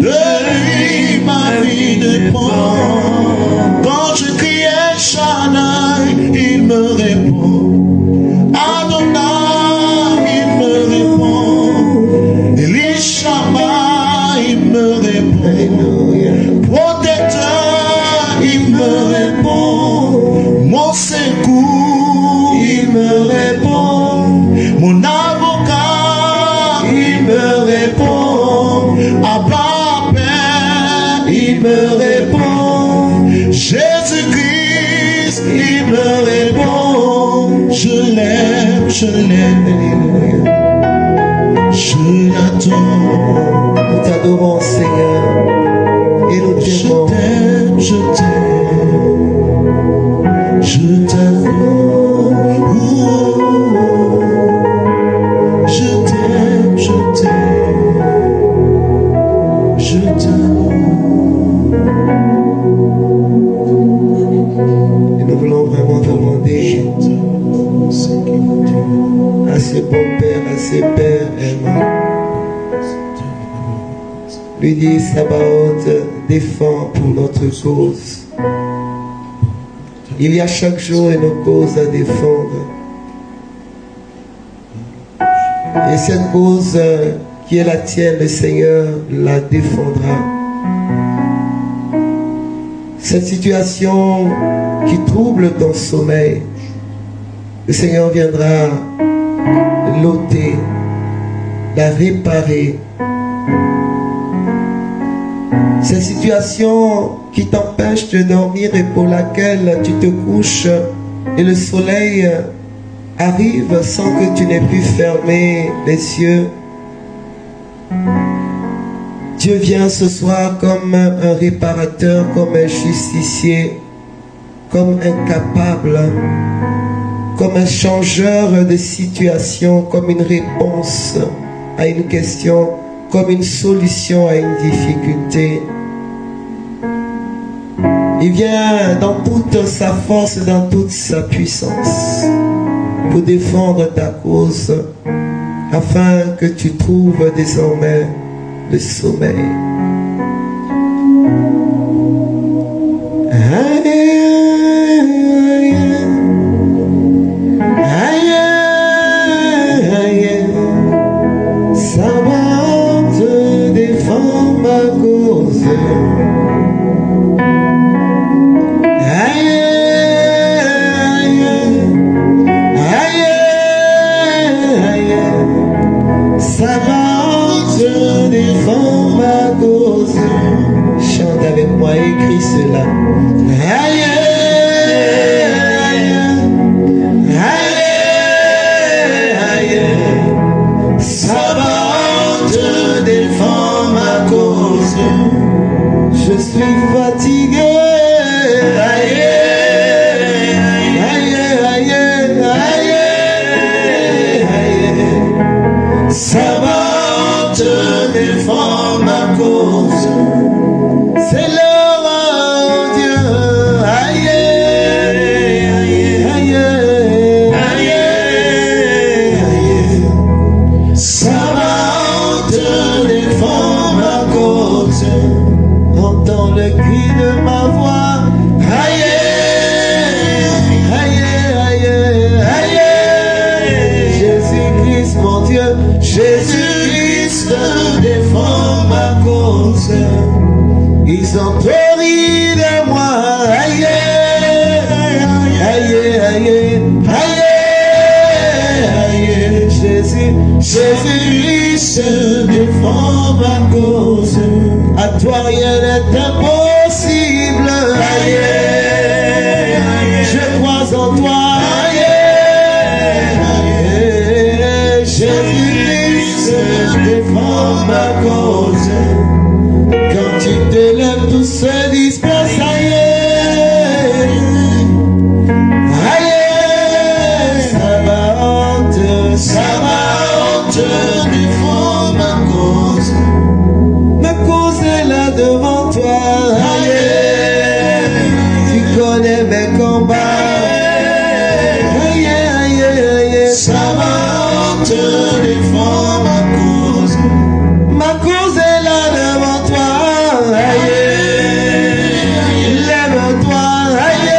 De lui ma vie dépend. Quand je crie El Shaddai, il me répond. Adonai, il me répond. Elishama, il me répond. Protecteur, il me répond. Mon secours, il me répond. Mon avocat, il me répond. Abba, Père, il me répond. Jésus-Christ, il me répond. Je l'aime, je l'aime, je l'adore. nous t'adorons Seigneur, et nous Je t'aimons. t'aime, je t'aime, je t'adore. Je t'aime, je t'aime, je t'adore. ses pères aimants. Lui dit, Sabaoth, défends pour notre cause. Il y a chaque jour une cause à défendre. Et cette cause qui est la tienne, le Seigneur la défendra. Cette situation qui trouble ton sommeil, le Seigneur viendra l'ôter, la réparer. Cette situation qui t'empêche de dormir et pour laquelle tu te couches et le soleil arrive sans que tu n'aies pu fermer les yeux. Dieu vient ce soir comme un réparateur, comme un justicier, comme un capable, comme un changeur de situation, comme une réponse à une question, comme une solution à une difficulté. Il vient dans toute sa force, dans toute sa puissance, pour défendre ta cause, afin que tu trouves désormais le sommeil. Sabaoth, défends ma cause. Sabaoth, défends ma cause. Chante avec moi, écris cela. Aïe, aïe, aïe, aïe. Sabaoth, défends ma cause. Je suis fatigué. Aïe, aïe, aïe, aïe, aïe. Sabaoth, défends ma cause. C'est l'heure, oh Dieu. Aïe, aïe, aïe, aïe, aïe. Sabaoth, défends ma cause. Entends le cri de ma voix. Aïe, aïe, aïe, aïe. Jésus-Christ, mon Dieu. Jésus-Christ, défends ma cause. Ils ont trop ri de moi. Aïe, aïe, aïe, aïe, aïe. Jésus, Jésus-Christ, défends ma cause. À toi rien n'est impossible. Aïe, aïe, je crois en toi. Aïe, aïe, Jésus-Christ, défends ma cause. Quand tu te lèves, tout se disperse. Aïe, aïe, Sabaoth, Sabaoth, défends ma cause. Ma cause est là devant toi. Aïe, tu connais mes combats. Aïe, aïe, aïe, Sabaoth, défends ma cause. Ma cause est là devant toi. Aïe, lève-toi. Aïe,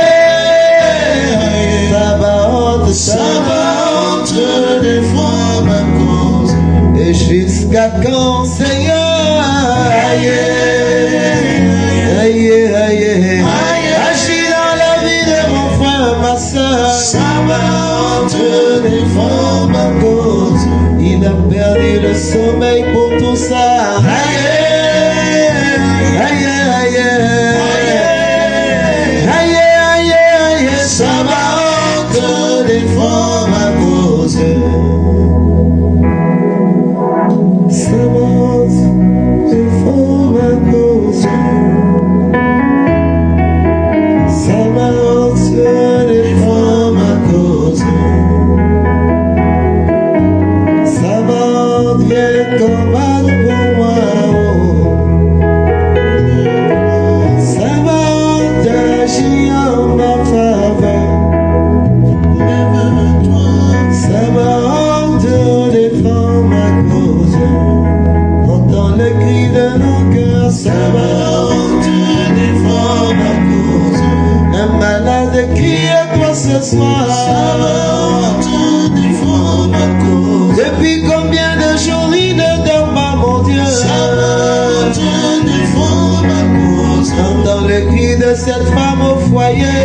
Sabaoth, Sabaoth, défends ma cause. Et jusqu'à quand, Seigneur? Aïe, aïe, aïe, agis dans la vie de mon frère, ma soeur. Sabaoth, défends ma cause. Il a perdu le sommeil pour tout ça. Aïe, aïe, aïe, aïe, aïe, aïe, Sabaoth, défends ma cause. Sabaoth, défends ma cause. Sabaoth, défends ma cause. Sabaoth, viens combattre pour moi. Sabaoth, agis en ma faveur. Sabaoth, défends ce soir. Ça va te défendre ma cause. Depuis combien de jours il ne dort pas, mon Dieu? Ça va te défendre ma cause. Entends le cri de cette femme au foyer.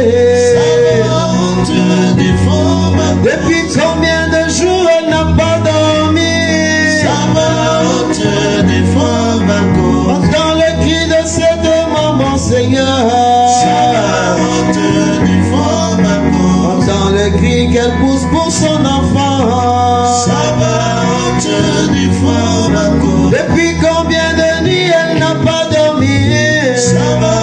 Ça va te défendre ma cause. Depuis combien de jours elle n'a pas dormi? Ça va te défendre ma cause. Entends le cri de cette maman, Seigneur. Ça va te défendre ma cause. Entends le cri qu'elle pousse pour son enfant. Ça va te défendre ma cause. Depuis combien de nuits elle n'a pas dormi? Ça va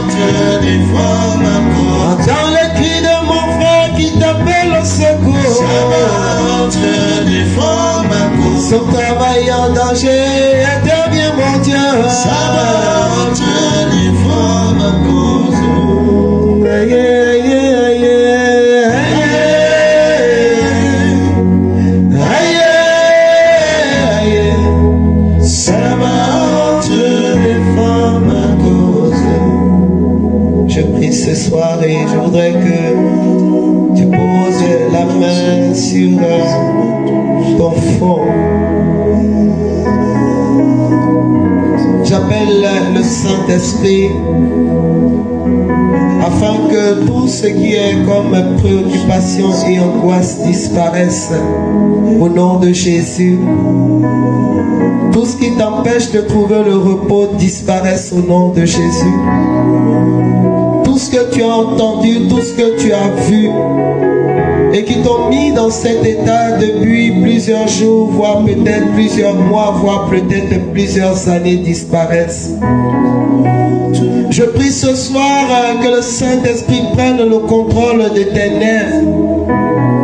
te défendre ma cause. Entends le cri de mon frère qui t'appelle au secours. Ça va te défendre ma cause. Son travail en danger, interviens mon Dieu. Ça va te défendre ma cause. Aïe, aïe, aïe, aïe, aïe, aïe. Ça va te défendre ma cause. Je prie ce soir et je voudrais que tu poses la main sur ton front. J'appelle le Saint-Esprit afin que tout ce qui est comme préoccupation et angoisse disparaisse au nom de Jésus. Tout ce qui t'empêche de trouver le repos disparaisse au nom de Jésus. Tout ce que tu as entendu, tout ce que tu as vu et qui t'ont mis dans cet état depuis plusieurs jours, voire peut-être plusieurs mois, voire peut-être plusieurs années disparaissent. Je prie ce soir que le Saint-Esprit prenne le contrôle de tes nerfs.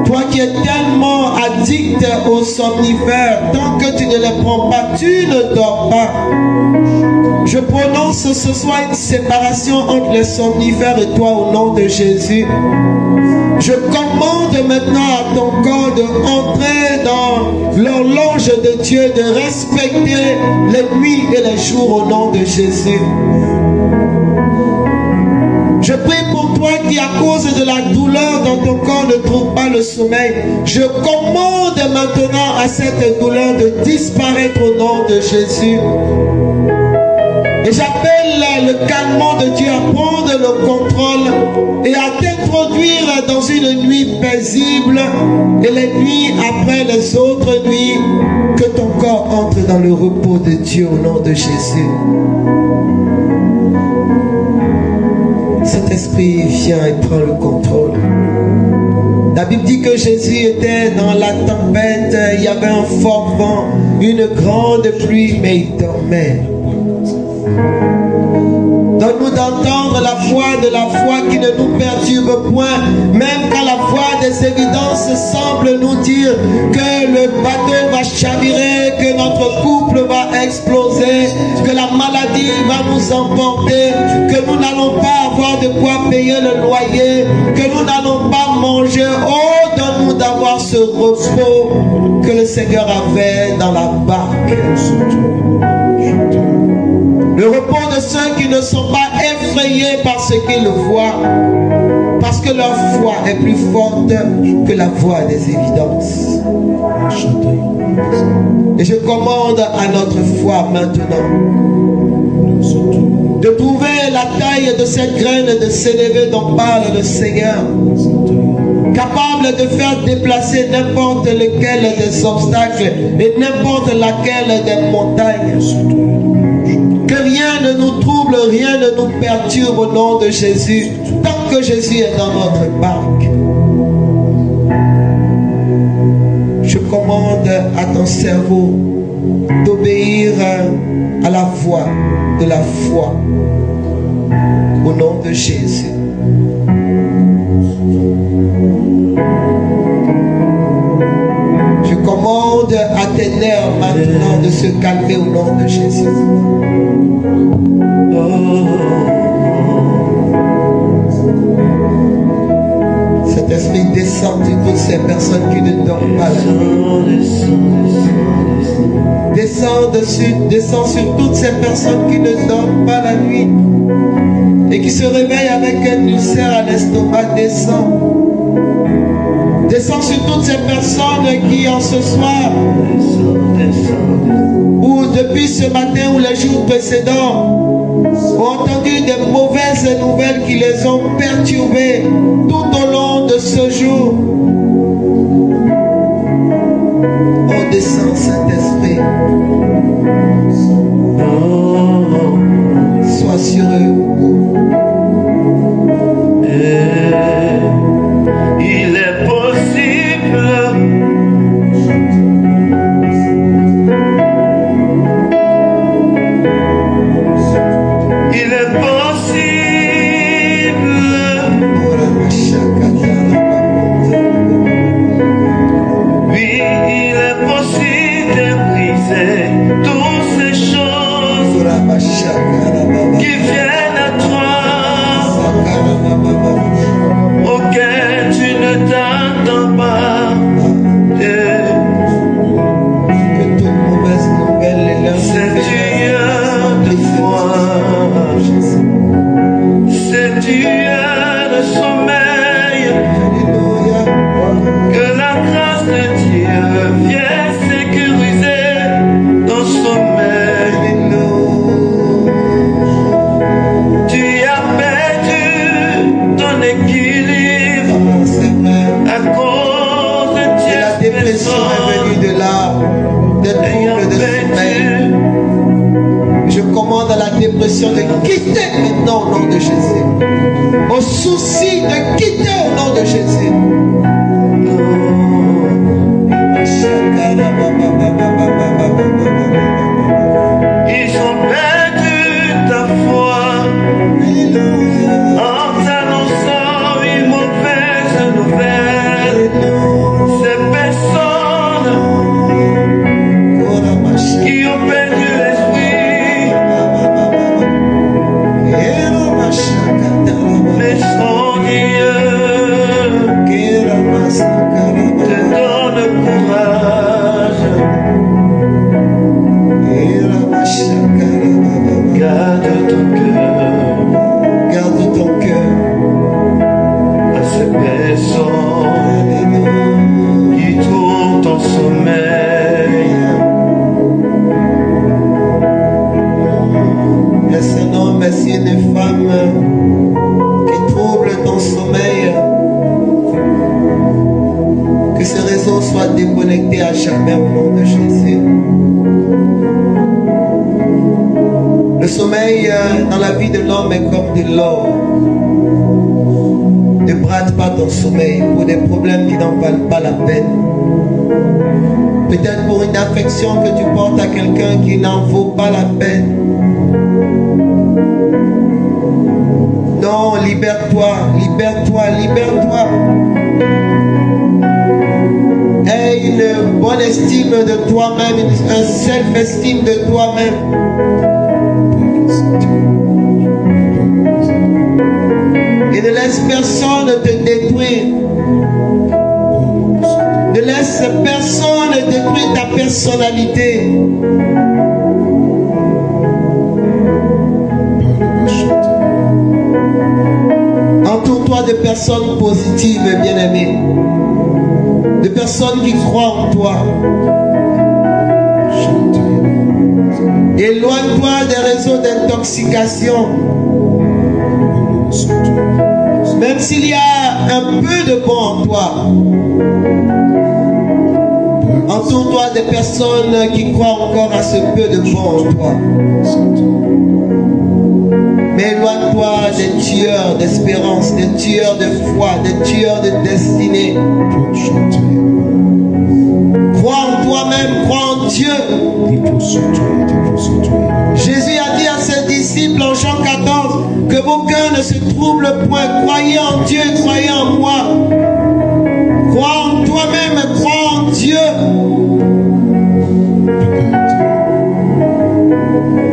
Toi qui es tellement addict aux somnifères, tant que tu ne les prends pas, tu ne dors pas. Je prononce ce soir une séparation entre les somnifères et toi au nom de Jésus. Je commande maintenant à ton corps d'entrer dans l'horloge de Dieu, de respecter les nuits et les jours au nom de Jésus. Je prie pour toi qui, à cause de la douleur dans ton corps, ne trouve pas le sommeil. Je commande maintenant à cette douleur de disparaître au nom de Jésus. Et j'appelle le calmant de Dieu à prendre le contrôle et à t'introduire dans une nuit paisible et les nuits après les autres nuits, que ton corps entre dans le repos de Dieu au nom de Jésus. Cet esprit vient et prend le contrôle. La Bible dit que Jésus était dans la tempête, il y avait un fort vent, une grande pluie, mais il dormait. Donne-nous d'entendre la voix de la foi qui ne nous perturbe point, même quand la voix des évidences semble nous dire que le bateau va chavirer, que notre couple va exploser, que la maladie va nous emporter, que nous n'allons pas avoir de quoi payer le loyer, que nous n'allons pas manger. Oh, donne-nous d'avoir ce repos que le Seigneur avait dans la barque. Le repos de ceux qui ne sont pas effrayés par ce qu'ils voient, parce que leur foi est plus forte que la voix des évidences. Et je commande à notre foi maintenant de trouver la taille de cette graine de sénévé dont parle le Seigneur, capable de faire déplacer n'importe lequel des obstacles et n'importe laquelle des montagnes. Que rien ne nous trouble, rien ne nous perturbe au nom de Jésus, tant que Jésus est dans notre barque. Je commande à ton cerveau d'obéir à la voix de la foi au nom de Jésus. Je commande à tes nerfs maintenant de se calmer au nom de Jésus. Cet esprit descend sur toutes ces personnes qui ne dorment pas la nuit. Descend sur toutes ces personnes qui ne dorment pas la nuit et qui se réveillent avec un ulcère à l'estomac. Descend Descends sur toutes ces personnes qui en ce soir ou depuis ce matin ou les jours précédents ont entendu des mauvaises nouvelles qui les ont perturbés tout au long de ce jour. Oh, descends Saint-Esprit. Sois sur eux. Il est possible. Il est possible. Oui, il est possible de briser toutes ces choses qui viennent à toi, auxquelles tu ne t'attends pas. C'est Dieu de foi, c'est Dieu de sommeil, que la grâce de Dieu vienne sécuriser ton sommeil. Tu as perdu ton équilibre à cause de Et la dépression est venue de là, des troubles de sommeil. Je commande à la dépression de quitter maintenant au nom de Jésus. Au souci de quitter au nom de Jésus. Ils ont perdu ta foi en t'annonçant une mauvaise nouvelle. Ces personnes qui ont perdu l'esprit, mais son Dieu te donne courage. Garde ton cœur Garde ton cœur. à ces personnes qui trouvent ton sommeil. Est-ce un homme, est-ce une femme qui trouble ton sommeil? Que ce réseau soit déconnecté à jamais au nom de Jésus. Le sommeil dans la vie de l'homme est comme de l'or. Ne brade pas ton sommeil pour des problèmes qui n'en valent pas la peine. Peut-être pour une affection que tu portes à quelqu'un qui n'en vaut pas la peine. Non, libère-toi, libère-toi, libère-toi. Aie une bonne estime de toi-même, un self-estime de toi-même. Et ne laisse personne te détruire. Ne laisse personne détruire ta personnalité. Entoure-toi de personnes positives, bien-aimées. De personnes qui croient en toi. Éloigne-toi des réseaux d'intoxication. Même s'il y a un peu de bon en toi, entoure-toi des personnes qui croient encore à ce peu de bon en toi. Mais éloigne-toi des tueurs d'espérance, des tueurs de foi, des tueurs de destinée. Crois en toi-même, crois en Dieu. Jésus a dit à ses disciples en Jean 14 que vos cœurs ne se troublent point. Croyez en Dieu, croyez en moi. Crois en toi-même, crois en Dieu.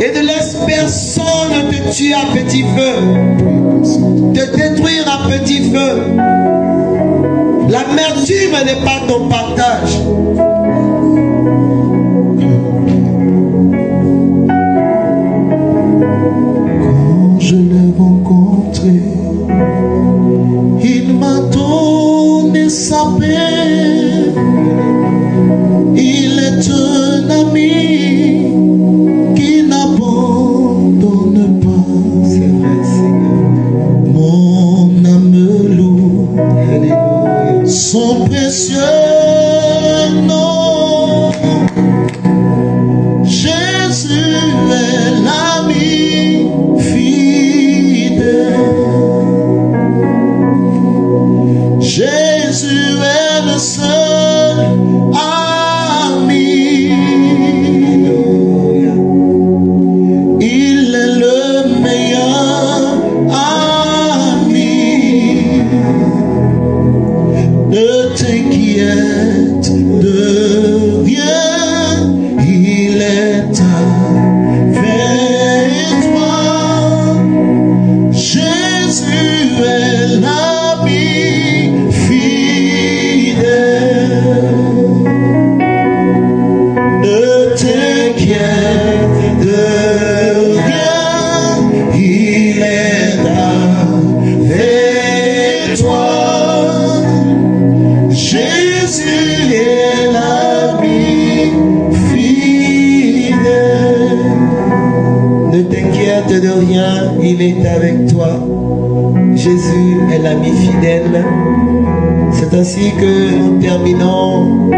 Et ne laisse personne te tuer à petit feu, te détruire à petit feu. L'amertume n'est pas ton partage. Quand je l'ai rencontré, il m'a donné sa paix. Il est un ami qui n'abandonne pas. C'est vrai, Seigneur. Mon âme loue Alléluia. son précieux nom. Jésus est l'ami fidèle. Jésus est le seul ami. Alléluia. Il est le meilleur ami. Ne t'inquiète de rien, il est avec toi. Jésus est l'ami fidèle. Ne t'inquiète de rien, il est avec toi. Jésus est l'ami fidèle. Ne t'inquiète de rien, il est avec toi. Jésus est l'ami fidèle. C'est ainsi que nous terminons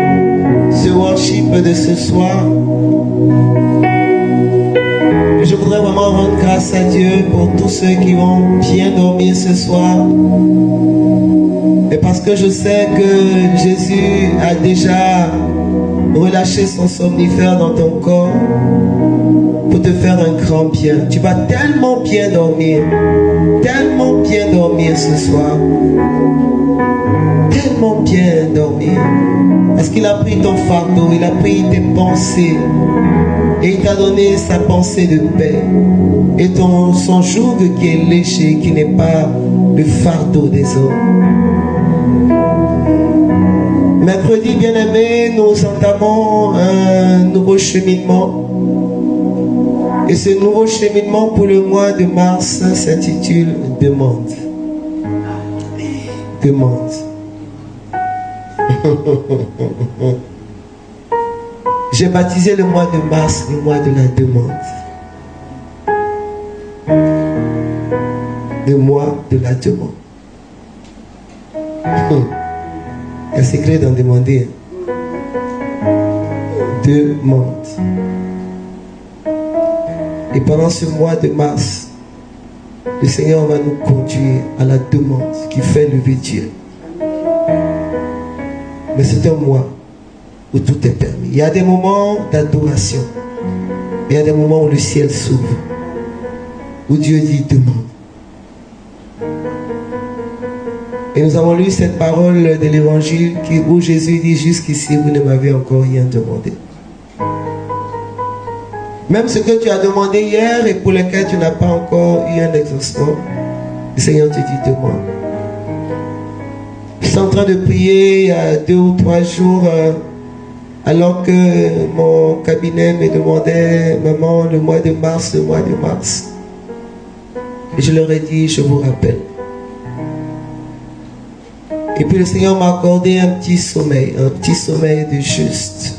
ce worship de ce soir. Je voudrais vraiment rendre grâce à Dieu pour tous ceux qui vont bien dormir ce soir. Et parce que je sais que Jésus a déjà relâché son somnifère dans ton corps pour te faire un grand bien. Tu vas tellement bien dormir ce soir. Tellement bien dormir. Parce qu'il a pris ton fardeau, il a pris tes pensées. Et il t'a donné sa pensée de paix. Et son joug qui est léger, qui n'est pas le fardeau des hommes. Mercredi bien-aimé, nous entamons un nouveau cheminement. Et ce nouveau cheminement pour le mois de mars s'intitule Demande. Demande. J'ai baptisé le mois de mars le mois de la demande. Le mois de la demande. C'est clé d'en demander. Demande. Et pendant ce mois de mars, le Seigneur va nous conduire à la demande qui fait lever Dieu. Mais c'est un mois où tout est permis. Il y a des moments d'adoration. Il y a des moments où le ciel s'ouvre. Où Dieu dit demande. Et nous avons lu cette parole de l'évangile où Jésus dit jusqu'ici vous ne m'avez encore rien demandé. Même ce que tu as demandé hier et pour lequel tu n'as pas encore eu un exaucement, le Seigneur te dit demande. Je suis en train de prier il y a 2 ou 3 jours alors que mon cabinet me demandait maman le mois de mars. Et je leur ai dit je vous rappelle. Et puis le Seigneur m'a accordé un petit sommeil de juste.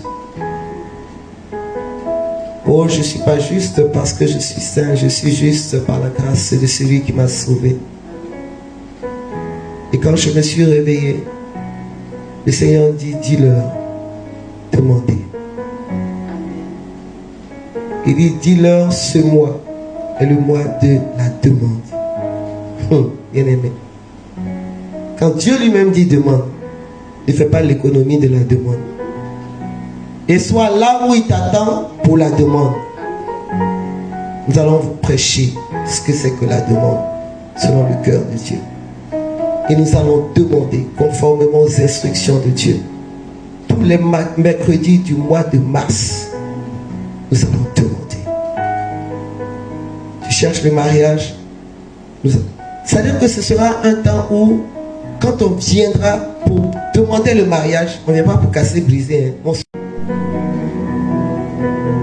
Oh, je ne suis pas juste parce que je suis saint, je suis juste par la grâce de celui qui m'a sauvé. Et quand je me suis réveillé, le Seigneur dit, dis-leur, demandez. Il dit, dis-leur, ce mois est le mois de la demande. Bien aimé. Quand Dieu lui-même dit demande, il ne fait pas l'économie de la demande. Et soit là où il t'attend pour la demande. Nous allons vous prêcher ce que c'est que la demande, selon le cœur de Dieu. Et nous allons demander, conformément aux instructions de Dieu, tous les mercredis du mois de mars, nous allons demander. Tu cherches le mariage, c'est-à-dire que ce sera un temps où, quand on viendra pour demander le mariage, on ne vient pas pour casser, briser.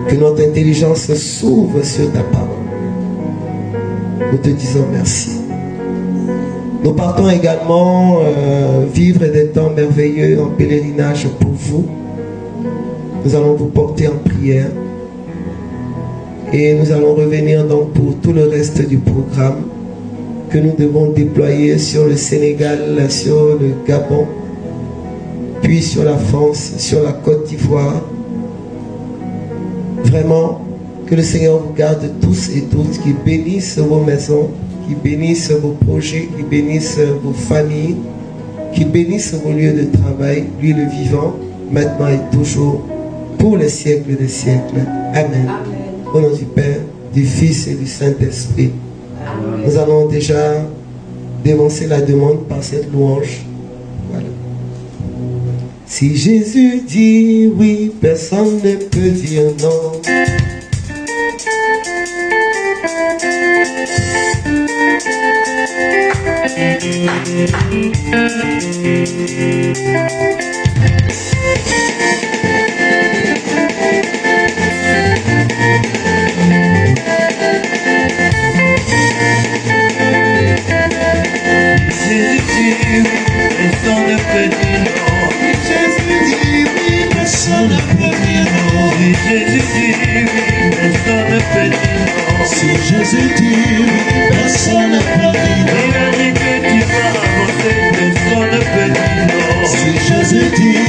Que notre intelligence s'ouvre sur ta parole. Nous te disons merci. Nous partons également vivre des temps merveilleux en pèlerinage pour vous. Nous allons vous porter en prière. Et nous allons revenir donc pour tout le reste du programme que nous devons déployer sur le Sénégal, sur le Gabon, puis sur la France, sur la Côte d'Ivoire. Vraiment, que le Seigneur vous garde tous et toutes, qu'il bénisse vos maisons, qu'il bénisse vos projets, qu'il bénisse vos familles, qu'il bénisse vos lieux de travail, lui le vivant, maintenant et toujours, pour les siècles des siècles. Amen. Au nom du Père, du Fils et du Saint-Esprit. Nous allons déjà dénoncer la demande par cette louange. Voilà. Si Jésus dit oui, personne ne peut dire non. Personne ne peut dire non. Jésus dit oui, personne ne peut dire non. Jésus dit oui, personne ne peut dire non. Si Jésus dit oui, personne ne peut dire non. Il a dit que tu vas avancer, personne ne peut dire non. Si Jésus dit